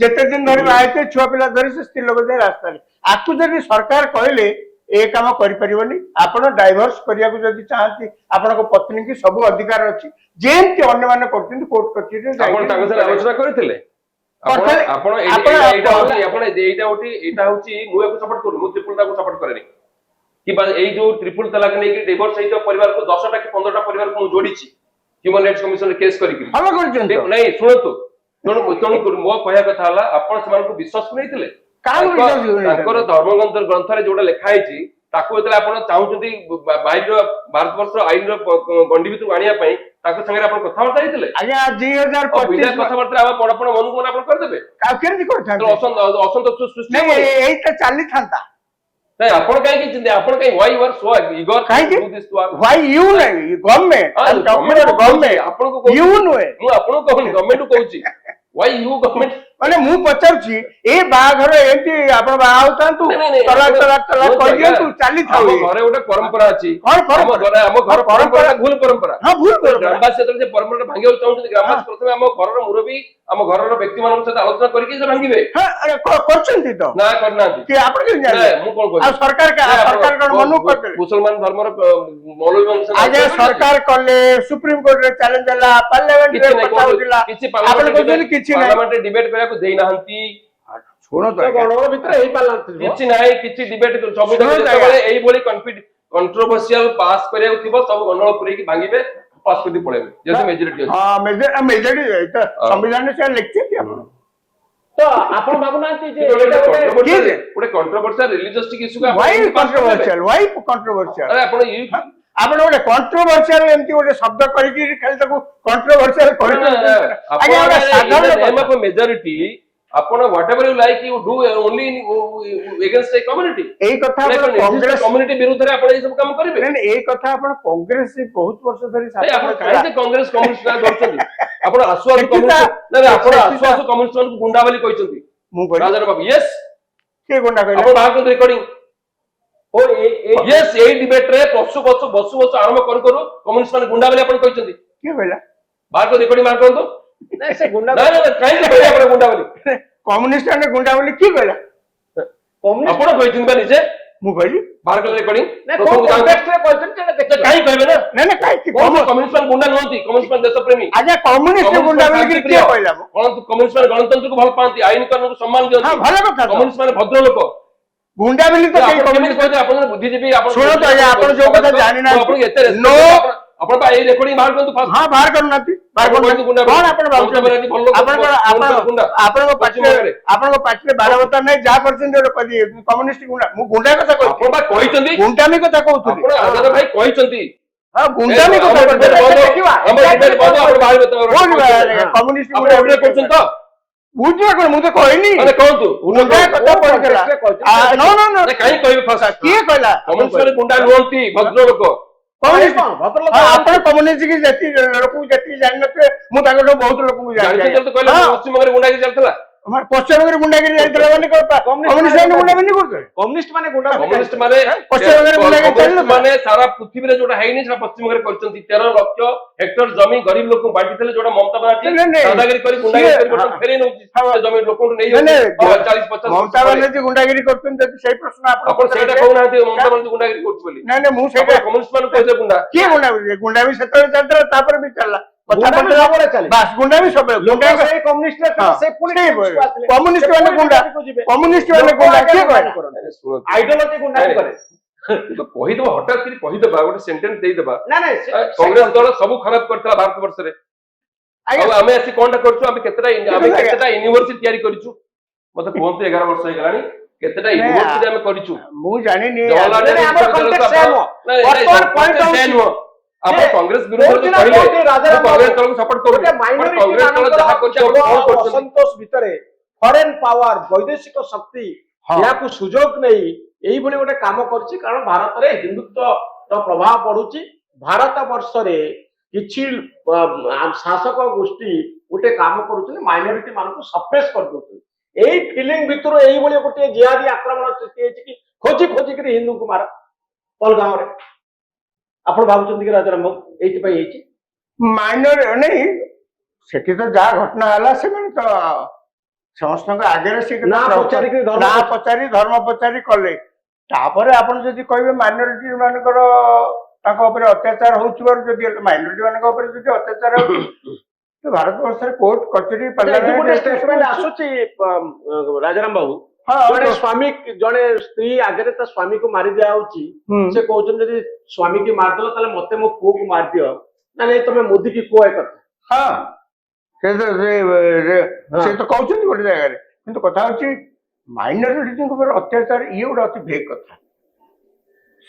S1: ଯେତେ ଦିନ ଧରି ବାହା ହେଇଥିବେ ଛୁଆ ପିଲା ଧରି ସେ ସ୍ତ୍ରୀ ଲୋକ ଯାଇ ରାସ୍ତାରେ ଆକୁ ଯଦି ସରକାର କହିଲେ ଏ କାମ କରିପାରିବନି ଆପଣ ଡାଇଭର୍ସ କରିବାକୁ ଯଦି ଚାହାନ୍ତି ଆପଣଙ୍କ ପତ୍ନୀ କି ସବୁ ଅଧିକାର ଅଛି ଯେମିତି ଅନ୍ୟମାନେ କରୁଛନ୍ତି କୋର୍ଟ କଚେରୀରେ
S2: ଆପଣ ତାଙ୍କ ସାଙ୍ଗେ ଆଲୋଚନା କରିଥିଲେ ଆପଣ ଆପଣ ଏଇଟା ହଉଛି ମୁଁ ୟାକୁ ସପୋର୍ଟ କରୁନି ମୁଁ ତ୍ରିପୁଲ ତାକୁ ସପୋର୍ଟ କରେନି କିମ୍ବା ଏଇ ଯୋଉ ତ୍ରିପୁଲ ତଲାକ ନେଇକି ଡିଭୋର୍ସ ହେଇଥିବା ପରିବାରକୁ 10ଟା କି 15ଟା ପରିବାରକୁ ମୁଁ ଯୋଡ଼ିଛି ହ୍ୟୁମାନ ରାଇଟ୍ସ କମିଶନରେ କେସ୍ କରିକି
S1: ଭଲ କରିଛନ୍ତି
S2: ନାଇଁ ଶୁଣନ୍ତୁ ତେଣୁ ମୋ କହିବା କଥା ହେଲା ଆପଣ ସେମାନଙ୍କୁ ବିଶ୍ୱାସ ନେଇଥିଲେ ତାଙ୍କର ଧର୍ମଗ୍ରନ୍ଥ ଗ୍ରନ୍ଥରେ ଯୋଉଟା ଲେଖା ହେଇଛି ତାକୁ ଯେତେବେଳେ ଆପଣ ଚାହୁଁଛନ୍ତି ଭାରତବର୍ଷ ଆଇନର ଗଣ୍ଡି ଭିତରକୁ ଆଣିବା ପାଇଁ ତାଙ୍କ ସାଙ୍ଗରେ ଆପଣ କଥାବାର୍ତ୍ତା ହେଇଥିଲେ
S1: ଆଜ୍ଞା 2025
S2: କଥାବାର୍ତ୍ତା ଆପଣ ମନକୁ ମନ ଆପଣ କରିଦେବେ
S1: କେମିତି କରିଥାନ୍ତେ
S2: ଅସନ୍ତୋଷ ସୃଷ୍ଟି
S1: ଏଇଟା ଚାଲିଥାନ୍ତା
S2: ନାଇଁ ଆପଣ କାହିଁକି ଆପଣ କାହିଁ why you are so eager to do this to us?
S1: why you ନାହିଁ ଗଭର୍ଣ୍ଣମେଣ୍ଟ
S2: ଆପଣଙ୍କୁ
S1: you ନୁହେଁ
S2: ମୁଁ ଆପଣଙ୍କୁ କହୁନି ଗଭର୍ଣ୍ଣମେଣ୍ଟ କହୁଛି why you government
S1: ମାନେ ମୁଁ ପଚାରୁଛି ଏ ବାହାଘର ଏମିତି ଆପଣ ବାହା ହଉଥାନ୍ତୁ ତଲାକ ତଲାକ ତଲାକ କହିଦିଅନ୍ତୁ ଚାଲିଥାଉ
S2: ଘରେ ଗୋଟେ ପରମ୍ପରା ଅଛି
S1: କଣ
S2: ଆମ ଘର ପରମ୍ପରା ଭୁଲ ପରମ୍ପରା
S1: ହଁ ଭୁଲ
S2: ଗ୍ରାମବାସୀ ଯେତେବେଳେ ସେ ପରମ୍ପରା ଭାଙ୍ଗିବାକୁ ଚାହୁଁଛନ୍ତି ଗ୍ରାମବାସୀ ପ୍ରଥମେ ଆମ ଘରର ମୁରବୀ ଆମ ଘରର ବ୍ୟକ୍ତି ମାନଙ୍କ ସହିତ ଆଲୋଚନା କରିକି ସେ ଭାଙ୍ଗିବେ
S1: କରୁଛନ୍ତି ତ
S2: ନା କରିନାହାନ୍ତି
S1: କି ଆପଣ କେମିତି ଜାଣିଲେ
S2: ମୁଁ କଣ କହିବି
S1: ଆଉ ସରକାର କଣ ମନକୁ କରିଦେଲେ
S2: ମୁସଲମାନ ଧର୍ମର ମୌଲବୀ
S1: ଆଜ୍ଞା ସରକାର କଲେ ସୁପ୍ରିମ କୋର୍ଟରେ ଚ୍ୟାଲେଞ୍ଜ ହେଲା ପାର୍ଲାମେଣ୍ଟରେ କଥା ହଉଥିଲା ଆପଣ କହୁଛନ୍ତି କିଛି ନାହିଁ
S2: ପାର୍ଲାମେଣ୍ଟରେ ଡିବେଟ୍ କରିବାକୁ ଦେଇନାହାନ୍ତି
S1: ଶୁଣନ୍ତୁ
S3: ଗଣର ଭିତରେ ହେଇପାରିଲାନି
S2: କିଛି ନାହିଁ କିଛି ଡିବେଟ୍ ସବୁ ଯେତେବେଳେ ଏଇଭଳି କଣ୍ଟ୍ରୋଭର୍ସିଆଲ ପାସ୍ କରିବାକୁ ଥିବ ସବୁ ଗଣ୍ଡଗୋଳ ପୁରେଇକି ଭାଙ୍ଗିବେ ପାସ୍ କରି ପଳେଇବେ ଯେହେତୁ ମେଜରିଟି ଅଛି
S1: ମେଜରିଟି ସମ୍ବିଧାନରେ ସେ ଲେଖିଛନ୍ତି ଆପଣ
S3: ତ ଆପଣ ଭାବୁନାହାନ୍ତି ଯେ
S2: ଗୋଟେ କଣ୍ଟ୍ରୋଭର୍ସିଆଲ ରିଲିଜିୟସ୍ ଇସ୍ୟୁ
S1: କଣ୍ଟ୍ରୋଭର୍ସିଆଲ
S2: ଆପଣ
S1: ଆପଣ ଗୋଟେ କଣ୍ଟ୍ରୋଭର୍ସିଆଲ ଏମିତି ଗୋଟେ ଶବ୍ଦ କରିକି ଖାଲି ତାକୁ କଣ୍ଟ୍ରୋଭର୍ସିଆଲ
S2: ଆପଣ ମେଜରିଟି ଆପଣ whatever you like you do only against a community
S1: এই কথা
S2: কংগ্রেস কমিউনিটি বিরুদ্ধে ଆପଣ এই ସବୁ কাମ କରିବେ
S1: না এই কথা ଆପଣ কংগ্রেস বহুত ବର୍ଷ ଧରି
S2: ଆପଣ କାହିଁକି କଂଗ୍ରେସ କମ୍ୟୁନିଷ୍ଟ ନା କରୁଛନ୍ତି ଆପଣ ଆସୁଆସୁ କମ୍ୟୁନିଷ୍ଟ ନା ଆପଣ ଆସୁଆସୁ କମ୍ୟୁନିଷ୍ଟ ମାନଙ୍କୁ ଗୁଣ୍ଡା ବୋଲି କହିଛନ୍ତି
S1: ମୁଁ କହିଲି
S2: ରାଜନ ବାବୁ ୟେସ୍
S1: କେ ଗୁଣ୍ଡା କହିଲେ
S2: ଆପଣ ବାହାର କରି ରେକର୍ଡିଂ ଓ ୟେସ୍ ଏଇ ଡିବେଟ୍ ରେ ବସୁ ଆରମ୍ଭ କରୁ କମ୍ୟୁନିଷ୍ଟ ମାନେ ଗୁଣ୍ଡା ବୋଲି ଆପଣ କହିଛନ୍ତି
S1: କେ କହିଲା
S2: ବାହାର କରି ରେକର୍ଡିଂ ବାହାର କରନ୍ତୁ
S3: ନାଇଁ ସେ ଗୁଣ୍ଡା
S2: କାହିଁକି କହିଲେ ଆପଣ ଗୁଣ୍ଡା ବୋଲି
S1: କମ୍ୟୁନିଷ୍ଟ ମାନେ ଗୁଣ୍ଡା ବୋଲି କି କହିଲା
S2: ଆପଣ କହିଛନ୍ତି ବା ନିଜେ
S1: ମୁଁ କହିଲି
S2: ବାହାର କରି ରେକର୍ଡିଂ
S3: କାହିଁ
S2: କହିବେ ନା
S1: ନା ନା କାହିଁକି
S2: କମ୍ୟୁନିଷ୍ଟ ମାନେ ଗୁଣ୍ଡା ନୁହନ୍ତି କମ୍ୟୁନିଷ୍ଟ ମାନେ ଦେଶପ୍ରେମୀ
S1: ଆଜ୍ଞା କମ୍ୟୁନିଷ୍ଟ ଗୁଣ୍ଡା ବୋଲି କିଏ କହିଲା
S2: କମ୍ୟୁନିଷ୍ଟ ମାନେ ଗଣତନ୍ତ୍ରକୁ ଭଲ ପାଆନ୍ତି ଆଇନ କାନୁନକୁ ସମ୍ମାନ ଦିଅନ୍ତି
S1: ଭଲ କଥା
S2: କମ୍ୟୁନିଷ୍ଟ ମାନେ ଭଦ୍ରଲୋକ
S1: ଗୁଣ୍ଡା ବୋଲି ତ
S2: କେମିତି କହିଲେ ଆପଣ ବୁଦ୍ଧିଜୀବୀ ଆପଣ
S1: ଶୁଣନ୍ତୁ ଆଜ୍ଞା ଆପଣ ଯୋଉ କଥା ଜାଣିନାହାନ୍ତି
S2: ଏତେ ଆପଣ ବା ଏଇ ରେକର୍ଡିଂ ବାହାର କରନ୍ତୁ
S1: ହଁ ବାହାର କରୁନାହାନ୍ତି କଣ ଆପଣ ଭାବୁଛନ୍ତି ଆପଣଙ୍କ ପାଟିରେ ବାରବତା ନାହିଁ ଯାହା କରିଛନ୍ତି କମ୍ୟୁନିଷ୍ଟ ଗୁଣ୍ଡା ମୁଁ ଗୁଣ୍ଡା କଥା
S2: ଆପଣ ବା କହିଛନ୍ତି
S1: ଗୁଣ୍ଡାମି କଥା କହୁଥିଲି
S2: ଆଜାଦ ଭାଇ କହିଛନ୍ତି
S1: ହଁ ଗୁଣ୍ଡାମି କଥା କମ୍ୟୁନିଷ୍ଟ କରୁଛନ୍ତି ତ ବୁଝିବା କଣ ମୁଁ ତ କହିନି
S2: କହନ୍ତୁ
S1: ଗୁଣ୍ଡା କଥା ପଡିଥିଲା
S2: କାହିଁ କହିବେ
S1: କିଏ କହିଲା
S2: କମ୍ୟୁନିଷ୍ଟ ଗୁଣ୍ଡା ନୁହନ୍ତି ଭଦ୍ରଲୋକ
S1: ଆପଣ କମ୍ୟୁନିଷ୍ଟ କି ଯେତିକି ଲୋକଙ୍କୁ ଯେତିକି ଜାଣିନଥିବେ ମୁଁ ତାଙ୍କଠୁ ବହୁତ ଲୋକଙ୍କୁ ଜାଣିଛି
S2: ପଶ୍ଚିମବଙ୍ଗରେ ଗୁଣ୍ଡାଗିରି ଚାଲିଥିଲା
S1: ପଶ୍ଚିମବଙ୍ଗରେ ଗୁଣ୍ଡାଗିରି ଯାଇଥିଲା ମାନେ କମ୍ୟୁନିଷ୍ଟ ମାନେ ଗୁଣ୍ଡାଗିରି କରୁଥିଲେ
S2: କମ୍ୟୁନିଷ୍ଟ ମାନେ ମାନେ ସାରା ପୃଥିବୀରେ ଯୋଉଟା ହେଇନି ସେଟା ପଶ୍ଚିମବଙ୍ଗରେ କରିଛନ୍ତି 13 ଲକ୍ଷ ହେକ୍ଟର ଜମି ଗରିବ ଲୋକଙ୍କୁ ବାଣ୍ଟିଥିଲେ ଯୋଉଟା ମମତା ବାନାର୍ଜୀ ଦାଦାଗିରି କରି ଗୁଣ୍ଡାଗିରି କରି ଫେରେଇ ନଉଛି ଜମି ଲୋକଙ୍କୁ ନେଇ 40-50
S1: ମମତା ବାନାର୍ଜୀ ଗୁଣ୍ଡାଗିରି କରୁଛନ୍ତି ଯଦି ସେଇ ପ୍ରଶ୍ନ
S2: ଆପଣ ସେଇଟା କହୁନାହାନ୍ତି ମମତା ବାନାର୍ଜୀ ଗୁଣ୍ଡାଗିରି କରୁଛି ବୋଲି
S1: ନାଇଁ ମୁଁ ସେଇଟା
S2: କମ୍ୟୁନିଷ୍ଟ ମାନଙ୍କୁ କହିଲେ ଗୁଣ୍ଡା
S1: କିଏ ଗୁଣ୍ଡା ବି ସେତେବେଳେ ଚାଲିଥିଲା ତାପରେ ବି ଚାଲିଲା ଗୁଣ୍ଡା ବି ସବୁବେଳେ କମ୍ୟୁନିଷ୍ଟ ମାନେ ଗୁଣ୍ଡା କିଏ କହିଲା
S3: ଆଇଡିଓଲୋଜି ଗୁଣ୍ଡା କରେ
S2: କହିଦବା ହଠାତ୍ କରି କହିଦବା ଗୋଟେ ସେଣ୍ଟେନ୍ସ ଦେଇଦବା କଂଗ୍ରେସ ଦଳ ସବୁ ଖରାପ କରିଥିଲା ଭାରତ ବର୍ଷରେ ଆଉ ଆମେ ଆସି କଣଟା କରୁଛୁ ଆମେ କେତେଟା ୟୁନିଭର୍ସିଟି ତିଆରି କରିଛୁ ମତେ କୁହନ୍ତୁ 11 ବର୍ଷ ହେଇଗଲାଣି କେତେଟା ୟୁନିଭର୍ସିଟି ଆମେ କରିଛୁ
S1: ମୁଁ ଜାଣିନି
S2: ଆପଣ କଂଗ୍ରେସ ବିରୋଧରେ କଂଗ୍ରେସ ଦଳକୁ ସପୋର୍ଟ କରୁଛନ୍ତି କଂଗ୍ରେସ ଦଳ ଯାହା କରୁଛି
S3: ଅସନ୍ତୋଷ ଭିତରେ ଫରେନ୍ ପାୱାର ବୈଦେଶିକ ଶକ୍ତି
S1: ହଁ।
S3: ଏହାକୁ ସୁଯୋଗ ନେଇ ଏଇଭଳି ଗୋଟେ କାମ କରିଛି। କାରଣ ଭାରତରେ ହିନ୍ଦୁତ୍ୱର ପ୍ରଭାବ ପଡୁଛି। ଭାରତ ବର୍ଷରେ କିଛି ଶାସକ ଗୋଷ୍ଠୀ ଗୋଟେ କାମ କରୁଛନ୍ତି, ମାଇନରିଟି ମାନଙ୍କୁ ସପ୍ରେସ କରିଦଉଛନ୍ତି। ଏଇ ଫିଲିଂ ଭିତରୁ ଏଇଭଳି ଗୋଟିଏ ଜିହାଦୀ ଆକ୍ରମଣ ସୃଷ୍ଟି ହେଇଛି କି ଖୋଜି ଖୋଜିକିରି ହିନ୍ଦୁଙ୍କୁ ମାର ପଲଗାଁରେ। ଆପଣ ଭାବୁଛନ୍ତି କି ରାଜାରାମ ବାବୁ ଏଇଥିପାଇଁ ହେଇଛି?
S1: ମାଇନର ନାଇଁ, ସେଠି ତ ଯାହା ଘଟଣା ହେଲା ସେମାନେ ତ ସମସ୍ତଙ୍କ ଆଗରେ ସେ
S3: ନା ପଚାରିକି ଧର୍ମ
S1: ନା ପଚାରି ଧର୍ମ ପଚାରି କଲେ। ତାପରେ ଆପଣ ଯଦି କହିବେ ମାଇନରିଟି ମାନଙ୍କର ତାଙ୍କ ଉପରେ ଅତ୍ୟାଚାର ହଉଥିବାରୁ, ଯଦି ମାଇନରିଟି ମାନଙ୍କ ଉପରେ ଯଦି ଅତ୍ୟାଚାର ହଉଛି ତ ଭାରତ ବର୍ଷରେ କୋର୍ଟ କଚେରୀ
S3: ଗୋଟେ ଷ୍ଟେଟମେଣ୍ଟ ଆସୁଛି ରାଜାରାମ ବାବୁ, ଜଣେ ସ୍ୱାମୀ ଜଣେ ସ୍ତ୍ରୀ ଆଗରେ ତା ସ୍ୱାମୀକୁ ମାରି ଦିଆହଉଛି, ସେ କହୁଛନ୍ତି ଯଦି ସ୍ୱାମୀ କି ମାରିଦେଲ ତାହେଲେ ମତେ ମୋ ପୁଅକୁ ମାରିଦିଅ, ନା ନାଇଁ ତମେ ମୋଦି କି କୁହ ଏ କଥା।
S1: ହଁ ସେ ତ କହୁଛନ୍ତି ଗୋଟେ ଜାଗାରେ, କିନ୍ତୁ କଥା ହଉଛି ମାଇନରିଟିଙ୍କ ଉପରେ ଅତ୍ୟାଚାର ଇଏ ଗୋଟେ ଅତି ଭେଗ କଥା।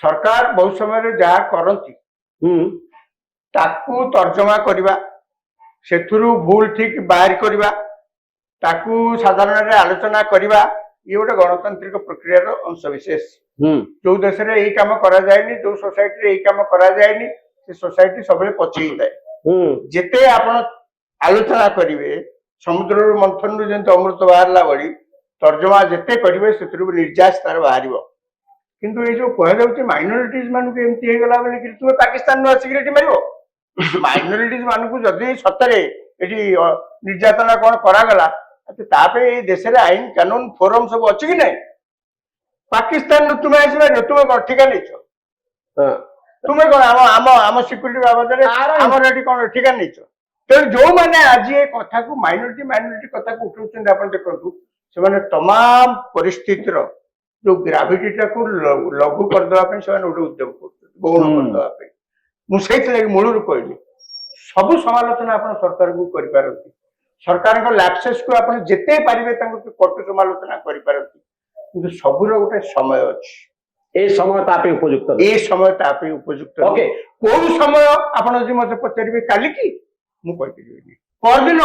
S1: ସରକାର ବହୁତ ସମୟରେ ଯାହା କରନ୍ତି ତାକୁ ତର୍ଜମା କରିବା, ସେଥିରୁ ଭୁଲ ଠିକ ବାହାରି କରିବା, ତାକୁ ସାଧାରଣରେ ଆଲୋଚନା କରିବା, ଇଏ ଗୋଟେ ଗଣତାନ୍ତ୍ରିକ ପ୍ରକ୍ରିୟାର ଅଂଶ ବିଶେଷ। ଯୋଉ ଦେଶରେ ଏଇ କାମ କରାଯାଏନି, ଯୋଉ ସୋସାଇଟିରେ ଏଇ କାମ କରାଯାଏନି, ସେ ସୋସାଇଟି ସବୁବେଳେ ପଛେଇଥାଏ। ଯେତେ ଆପଣ ଆଲୋଚନା କରିବେ, ସମୁଦ୍ରରୁ ମନ୍ଥନରୁ ଯେମିତି ଅମୃତ ବାହାରିଲା ଭଳି ତର୍ଜମା ଯେତେ କରିବେ ସେଥିରୁ ନିର୍ଯାସ ତାର ବାହାରିବ। କିନ୍ତୁ ଏଇ ଯୋଉ କୁହାଯାଉଛି ମାଇନରିଟିଜ ମାନଙ୍କୁ ଏମିତି ହେଇଗଲା ବୋଲି ତୁମେ ପାକିସ୍ତାନରୁ ଆସିକି ଏଠି ମାରିବ, ମାଇନରିଟିଜ ମାନଙ୍କୁ ଯଦି ସତରେ ଏଠି ନିର୍ଯାତନା କଣ କରାଗଲା, ତା ପାଇଁ ଏଇ ଦେଶରେ ଆଇନ କାନୁନ ଫୋରମ ସବୁ ଅଛି କି ନାହିଁ? ପାକିସ୍ତାନରୁ ତୁମେ ଆସିପାରିବ, ତୁମେ କଣ ଠିକା ନେଇଛ? ତୁମେ କଣ ଆମ ସିକ୍ୟୁରିଟି ବାବଦରେ ଆମର ଏଠି କଣ ଠିକା ନେଇଛ? ତେଣୁ ଯୋଉମାନେ ଆଜି ଏ କଥାକୁ ମାଇନରିଟି କଥାକୁ ଉଠାଉଛନ୍ତି, ଆପଣ ଦେଖନ୍ତୁ ସେମାନେ ତମାମ ପରିସ୍ଥିତିର ଯୋଉ ଗ୍ରାଭିଟିଟାକୁ ଲଘୁ କରିଦେବା ପାଇଁ ସେମାନେ ଗୋଟେ ଉଦ୍ୟମ କରୁଛନ୍ତି, ଗୌଣ କରିଦେବା ପାଇଁ। ମୁଁ ସେଇଥିଲାଗି ମୂଳରୁ କହିଲି, ସବୁ ସମାଲୋଚନା ଆପଣ ସରକାରକୁ କରିପାରନ୍ତି, ସରକାରଙ୍କ ଲାପସେସକୁ ଆପଣ ଯେତେ ପାରିବେ ତାଙ୍କୁ କଟୁ ସମାଲୋଚନା କରିପାରନ୍ତି, କିନ୍ତୁ ସବୁର ଗୋଟେ ସମୟ ଅଛି।
S3: ଏ ସମୟ ତା ପାଇଁ ଉପଯୁକ୍ତ,
S1: ଏ ସମୟ ତା ପାଇଁ ଉପଯୁକ୍ତ। କୋଉ ସମୟ ଆପଣ ଯଦି ମତେ ପଚାରିବେ କାଲି କି, ମୁଁ କହିପାରିବିନି, ପରଦିନ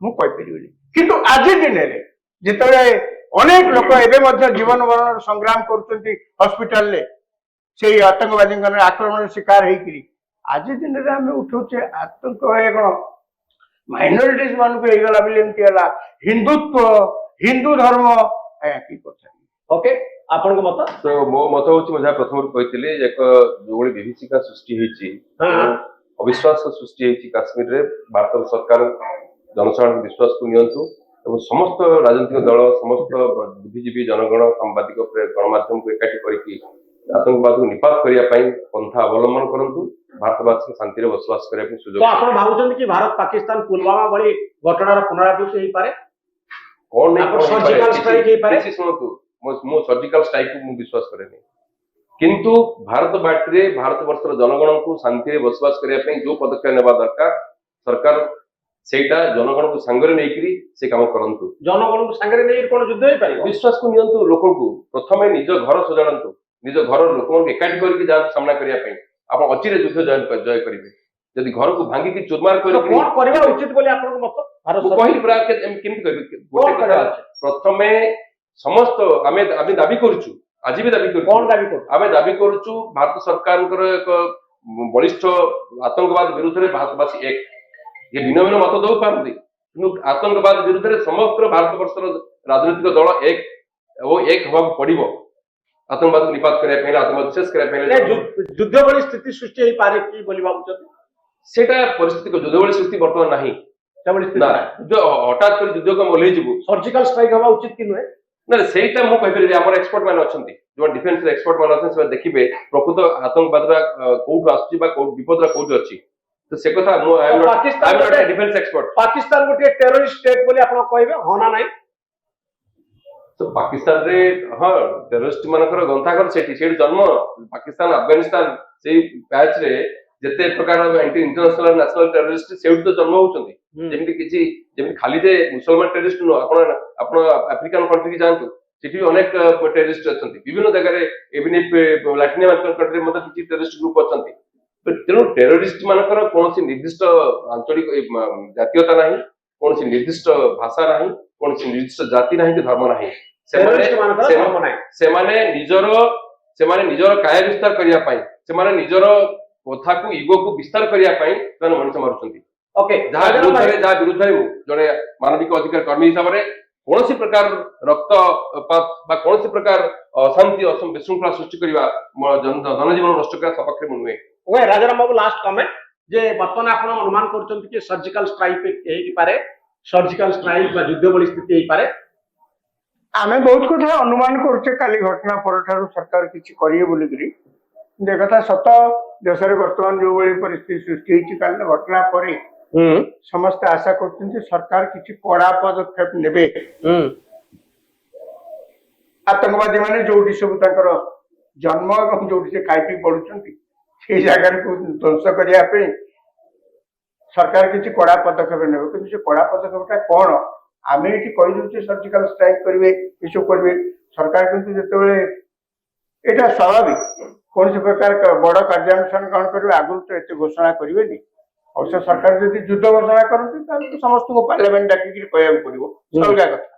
S1: ମୁଁ କହିପାରିବିନି, କିନ୍ତୁ ଆଜି ଦିନରେ ଯେତେବେଳେ ଅନେକ ଲୋକ ଏବେ ମଧ୍ୟ ଜୀବନ ମରଣର ସଂଗ୍ରାମ କରୁଛନ୍ତି ହସ୍ପିଟାଲରେ ସେଇ ଆତଙ୍କବାଦୀଙ୍କ ଆକ୍ରମଣର ଶିକାର ହେଇକିରି, ଆଜି ଦିନରେ ଆମେ ଉଠଉଛେ ଆତଙ୍କ କଣ ମାଇନରିଟିଜ ମାନଙ୍କୁ ହେଇଗଲା ବୋଲି ଏମିତି ହେଲା, ହିନ୍ଦୁତ୍ୱ ହିନ୍ଦୁ ଧର୍ମ, କି କଥା।
S3: ଆପଣଙ୍କ ମତ?
S2: ତ ମୋ ମତ ହଉଛି, ମୁଁ ଯାହା ପ୍ରଥମରୁ କହିଥିଲି, ଏକ ଯୋଉଭଳି ବିଭୀଷିକା ସୃଷ୍ଟି ହେଇଛି, ଅବିଶ୍ୱାସ ସୃଷ୍ଟି ହେଇଛି କାଶ୍ମୀରରେ, ଭାରତ ସରକାର ଜନସାଧାରଣ ବିଶ୍ୱାସକୁ ନିଅନ୍ତୁ ଏବଂ ସମସ୍ତ ରାଜନୈତିକ ଦଳ, ସମସ୍ତ ବୁଦ୍ଧିଜୀବୀ ଜନଗଣ, ସାମ୍ବାଦିକ, ଗଣମାଧ୍ୟମକୁ ଏକାଠି କରିକି ଆତଙ୍କବାଦକୁ ନିପାତ କରିବା ପାଇଁ ପନ୍ଥା ଅବଲମ୍ବନ କରନ୍ତୁ, ଭାରତବାସୀ ଶାନ୍ତିରେ ବସବାସ କରିବା ପାଇଁ ସୁଯୋଗ।
S3: ଆପଣ ଭାବୁଛନ୍ତି କି ଭାରତ ପାକିସ୍ତାନ ପୁଲୱାମା ଭଳି ଘଟଣାର ପୁନରାବୃତ୍ତି ହେଇପାରେ?
S2: କଣ ନାହିଁ,
S3: ସର୍ଜିକାଲ ଷ୍ଟ୍ରାଇକ୍ ହେଇପାରେ?
S2: ଶୁଣନ୍ତୁ, ମୁଁ ସର୍ଜିକାଲ ଷ୍ଟ୍ରାଇକକୁ ମୁଁ ବିଶ୍ୱାସ କରେନି, କିନ୍ତୁ ଭାରତ ବାଟିରେ ଭାରତ ବର୍ଷର ଜନଗଣକୁ ଶାନ୍ତିରେ ବସବାସ କରିବା ପାଇଁ ଯୋଉ ପଦକ୍ଷେପ ନେବା ଦରକାର, ସରକାର ସେଇଟା ଜନଗଣକୁ ସାଙ୍ଗରେ ନେଇକିରି ସେ କାମ କରନ୍ତୁ।
S3: ଜନଗଣକୁ ସାଙ୍ଗରେ ନେଇ କଣ ଯୁଦ୍ଧ ହେଇପାରିବ?
S2: ବିଶ୍ୱାସକୁ ନିଅନ୍ତୁ, ଲୋକଙ୍କୁ ପ୍ରଥମେ ନିଜ ଘର ସଜାଡ଼ନ୍ତୁ, ନିଜ ଘରର ଲୋକମାନଙ୍କୁ ଏକାଠି କରିକି ଯାଆନ୍ତୁ ସାମ୍ନା କରିବା ପାଇଁ, ଆପଣ ଅଚିରେ ଯୁଦ୍ଧ ଜୟ କରିବେ। ଯଦି ଘରକୁ ଭାଙ୍ଗିକି ଚୁରମାର କରି
S3: କଣ କରିବା ଉଚିତ ବୋଲି ଆପଣଙ୍କ ମତ?
S2: ମୁଁ କହିଲି ପୁରା କେମିତି କହିବି, ଗୋଟେ କଥା, ପ୍ରଥମେ ସମସ୍ତ ଆମେ ଦାବି କରୁଛୁ, ଆଜି ବି ଦାବି କରୁଛୁ,
S3: କଣ ଦାବି କରୁଛୁ?
S2: ଆମେ ଦାବି କରୁଛୁ ଭାରତ ସରକାରଙ୍କର ଏକ ବଳିଷ୍ଠ ଆତଙ୍କବାଦ ବିରୁଦ୍ଧରେ ଭାରତବାସୀ ଏକ, ଇଏ ଭିନ୍ନ ଭିନ୍ନ ମତ ଦଉପାରନ୍ତି, କିନ୍ତୁ ଆତଙ୍କବାଦ ବିରୁଦ୍ଧରେ ସମଗ୍ର ଭାରତ ବର୍ଷର ରାଜନୈତିକ ଦଳ ଏକ ହବାକୁ ପଡିବ, ଆତଙ୍କବାଦକୁ ନିପାତ କରିବା ପାଇଁ, ଆତଙ୍କବାଦ ଶେଷ କରିବା ପାଇଁ।
S3: ଯୁଦ୍ଧ ଭଳି ସ୍ଥିତି ସୃଷ୍ଟି ହେଇପାରେ କି ବୋଲି ଭାବୁଛନ୍ତି?
S2: ସେଇଟା ପରିସ୍ଥିତି ଯୁଦ୍ଧ ଭଳି ସ୍ଥିତି ବର୍ତ୍ତମାନ ନାହିଁ, ହଠାତ୍ କରି ଯୁଦ୍ଧକୁ ଆମେ ଓହ୍ଲେଇଯିବୁ।
S3: ସର୍ଜିକାଲ ଷ୍ଟ୍ରାଇକ୍ ହେବା ଉଚିତ କି ନୁହେଁ?
S2: ନା ସେଇଟା ମୁଁ କହିପାରିବି, ଆମର ଏକ୍ସପର୍ଟ ମାନେ ଅଛନ୍ତି, ଯୋଉ ଡିଫେନ୍ସ ଏକ୍ସପର୍ଟ ମାନେ ଅଛନ୍ତି, ସେମାନେ ଦେଖିବେ ପ୍ରକୃତ ଆତଙ୍କବାଦର କୋଉଠୁ ଆସୁଛି ବା କୋଉ ବିପଦର କୋଉଠି ଅଛି, ତ ସେ କଥା ମୁଁ ଡିଫେନ୍ସ ଏକ୍ସପର୍ଟ।
S3: ପାକିସ୍ତାନ ଗୋଟିଏ ଟେରୋରିଷ୍ଟ ଷ୍ଟେଟ୍ ବୋଲି ଆପଣ କହିବେ, ହଁ ନା ନାହିଁ?
S2: ତ ପାକିସ୍ତାନରେ ହଁ ଟେରୋରିଷ୍ଟ ମାନଙ୍କର ଗନ୍ତାଘର ସେଇଠି ଜନ୍ମ, ପାକିସ୍ତାନ ଆଫଗାନିସ୍ତାନ ସେଇ ପ୍ୟାଚରେ ଯେତେ ପ୍ରକାର ଇଣ୍ଟରନ୍ୟାସନାଲ ନ୍ୟାସନାଲ ଟେରୋରିଷ୍ଟ ସେଇଠୁ ତ ଜନ୍ମ ହଉଛନ୍ତି। ଯେମିତି ଖାଲି ଯେ ମୁସଲମାନ ଟେରୋରିଷ୍ଟ ନୁହଁ, ଆପଣ ଆଫ୍ରିକାନ କଣ୍ଟ୍ରି ଯାଆନ୍ତୁ, ସେଠି ବି ଅନେକ ଟେରୋରିଷ୍ଟ ଅଛନ୍ତି, ବିଭିନ୍ନ ଜାଗାରେ ଲାଟିନ ଆମେରିକାନ କଣ୍ଟ୍ରିରେ ମଧ୍ୟ କିଛି ଟେରୋରିଷ୍ଟ ଗ୍ରୁପ ଅଛନ୍ତି। ତେଣୁ ଟେରୋରିଷ୍ଟ ମାନଙ୍କର କୌଣସି ନିର୍ଦ୍ଦିଷ୍ଟ ଆଞ୍ଚଳିକ ଜାତୀୟତା ନାହିଁ, କୌଣସି ନିର୍ଦ୍ଦିଷ୍ଟ ଭାଷା ନାହିଁ, କୌଣସି ନିର୍ଦ୍ଦିଷ୍ଟ ଜାତି ନାହିଁ କି ଧର୍ମ ନାହିଁ।
S3: Terrorist ମାନଙ୍କର ଧର୍ମ ନାହିଁ।
S2: ସେମାନେ ନିଜର କାୟ ବିସ୍ତାର କରିବା ପାଇଁ, ସେମାନେ ନିଜର କଥାକୁ ଇଗୋକୁ ବିସ୍ତାର କରିବା ପାଇଁ ସେମାନେ ମଣିଷ ମାରୁଛନ୍ତି।
S3: ଓକେ
S2: ଯାହା ବିରୁଦ୍ଧରେ ମୁଁ ଜଣେ ମାନବିକ ଅଧିକାର କର୍ମୀ ହିସାବରେ କୌଣସି ପ୍ରକାର ରକ୍ତପାତ ବା କୌଣସି ପ୍ରକାର ଅଶାନ୍ତି ବିଶୃଙ୍ଖଳା ସୃଷ୍ଟି କରିବା ଜନଜୀବନ ନଷ୍ଟ କରିବା ସପକ୍ଷରେ ମୁଁ ନୁହେଁ।
S3: ଓକେ ରାଜାରାମ ବାବୁ ଲାଷ୍ଟ କମେଣ୍ଟ ଯେ ବର୍ତ୍ତମାନ ଆପଣ ଅନୁମାନ କରୁଛନ୍ତି କି ସର୍ଜିକାଲ ଷ୍ଟ୍ରାଇକ୍ ହେଇପାରେ, ସର୍ଜିକାଲ ଷ୍ଟ୍ରାଇକ୍ ବା ଯୁଦ୍ଧ ଭଳି ସ୍ଥିତି ହେଇପାରେ।
S1: ଆମେ ବହୁତ କଥା ଅନୁମାନ କରୁଛେ କାଲି ଘଟଣା ପରଠାରୁ ସରକାର କିଛି କରିବେ ବୋଲିକିରି। ଯେ କଥା ସତ, ଦେଶରେ ବର୍ତ୍ତମାନ ଯୋଉଭଳି ପରିସ୍ଥିତି ସୃଷ୍ଟି ହେଇଛି କାଲି ଘଟଣା ପରେ ସମସ୍ତେ ଆଶା କରୁଛନ୍ତି ସରକାର କିଛି କଡା ପଦକ୍ଷେପ ନେବେ। ଆତଙ୍କବାଦୀ ମାନେ ଯୋଉଠି ସବୁ ତାଙ୍କର ଜନ୍ମ ଏବଂ ଯୋଉଠି ସେ ଖାଇ ପିଇ ପଡୁଛନ୍ତି ସେଇ ଜାଗାକୁ ଧ୍ୱଂସ କରିବା ପାଇଁ ସରକାର କିଛି କଡା ପଦକ୍ଷେପ ନେବେ। କିନ୍ତୁ ସେ କଡା ପଦକ୍ଷେପଟା କଣ ଆମେ ଏଠି କହିଦଉଛେ ସର୍ଜିକାଲ ଷ୍ଟ୍ରାଇକ୍ କରିବେ, ଏସବୁ କରିବେ। ସରକାର କିନ୍ତୁ ଯେତେବେଳେ ଏଇଟା ସ୍ୱାଭାବିକ କୌଣସି ପ୍ରକାର ବଡ କାର୍ଯ୍ୟାନୁଷ୍ଠାନ ଗ୍ରହଣ କରିବେ ଆଗରୁ ତ ଏତେ ଘୋଷଣା କରିବେନି। ଅବଶ୍ୟ ସରକାର ଯଦି ଯୁଦ୍ଧ ଘୋଷଣା କରନ୍ତି ତାହେଲେ ତ ସମସ୍ତଙ୍କୁ ପାର୍ଲାମେଣ୍ଟ ଡାକିକି କହିବାକୁ ପଡିବ, ଅଲଗା କଥା।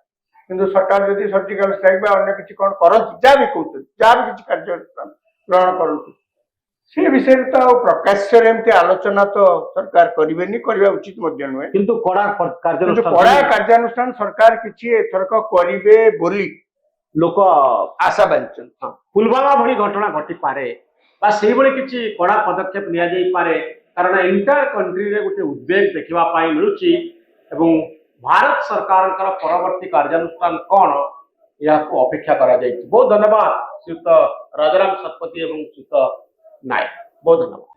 S1: କିନ୍ତୁ ସରକାର ଯଦି ସର୍ଜିକାଲ ଷ୍ଟ୍ରାଇକ୍ ବା ଅନ୍ୟ କିଛି କଣ କରନ୍ତି, ଯାହା ବି କହୁଛନ୍ତି, ଯାହା ବି କିଛି କାର୍ଯ୍ୟାନୁଷ୍ଠାନ ଗ୍ରହଣ କରନ୍ତି, ସେ ବିଷୟରେ ତ ଆଉ ପ୍ରକାଶ୍ୟରେ ଏମିତି ଆଲୋଚନା ତ ସରକାର କରିବେନି, କରିବା ଉଚିତ ମଧ୍ୟ ନୁହେଁ।
S3: କିନ୍ତୁ କଡା
S1: କାର୍ଯ୍ୟାନୁଷ୍ଠାନ ସରକାର କିଛି ଏଥରକ କରିବେ ବୋଲି
S3: ଲୋକ
S1: ଆଶା ବାନ୍ଧିଛନ୍ତି।
S3: ପୁଲୱାମା ଭଳି ଘଟଣା ଘଟିପାରେ ବା ସେଇଭଳି କିଛି କଡା ପଦକ୍ଷେପ ନିଆଯାଇପାରେ, କାରଣ ଏଣ୍ଟାୟାର କଣ୍ଟ୍ରିରେ ଗୋଟେ ଉଦ୍ବେଗ ଦେଖିବା ପାଇଁ ମିଳୁଛି ଏବଂ ଭାରତ ସରକାରଙ୍କର ପରବର୍ତ୍ତୀ କାର୍ଯ୍ୟାନୁଷ୍ଠାନ କଣ ଏହାକୁ ଅପେକ୍ଷା କରାଯାଇଛି। ବହୁତ ଧନ୍ୟବାଦ ଶ୍ରୀଯୁକ୍ତ ରାଜାରାମ ଶତପଥୀ ଏବଂ ଶ୍ରୀଯୁକ୍ତ ନାୟକ, ବହୁତ ଧନ୍ୟବାଦ।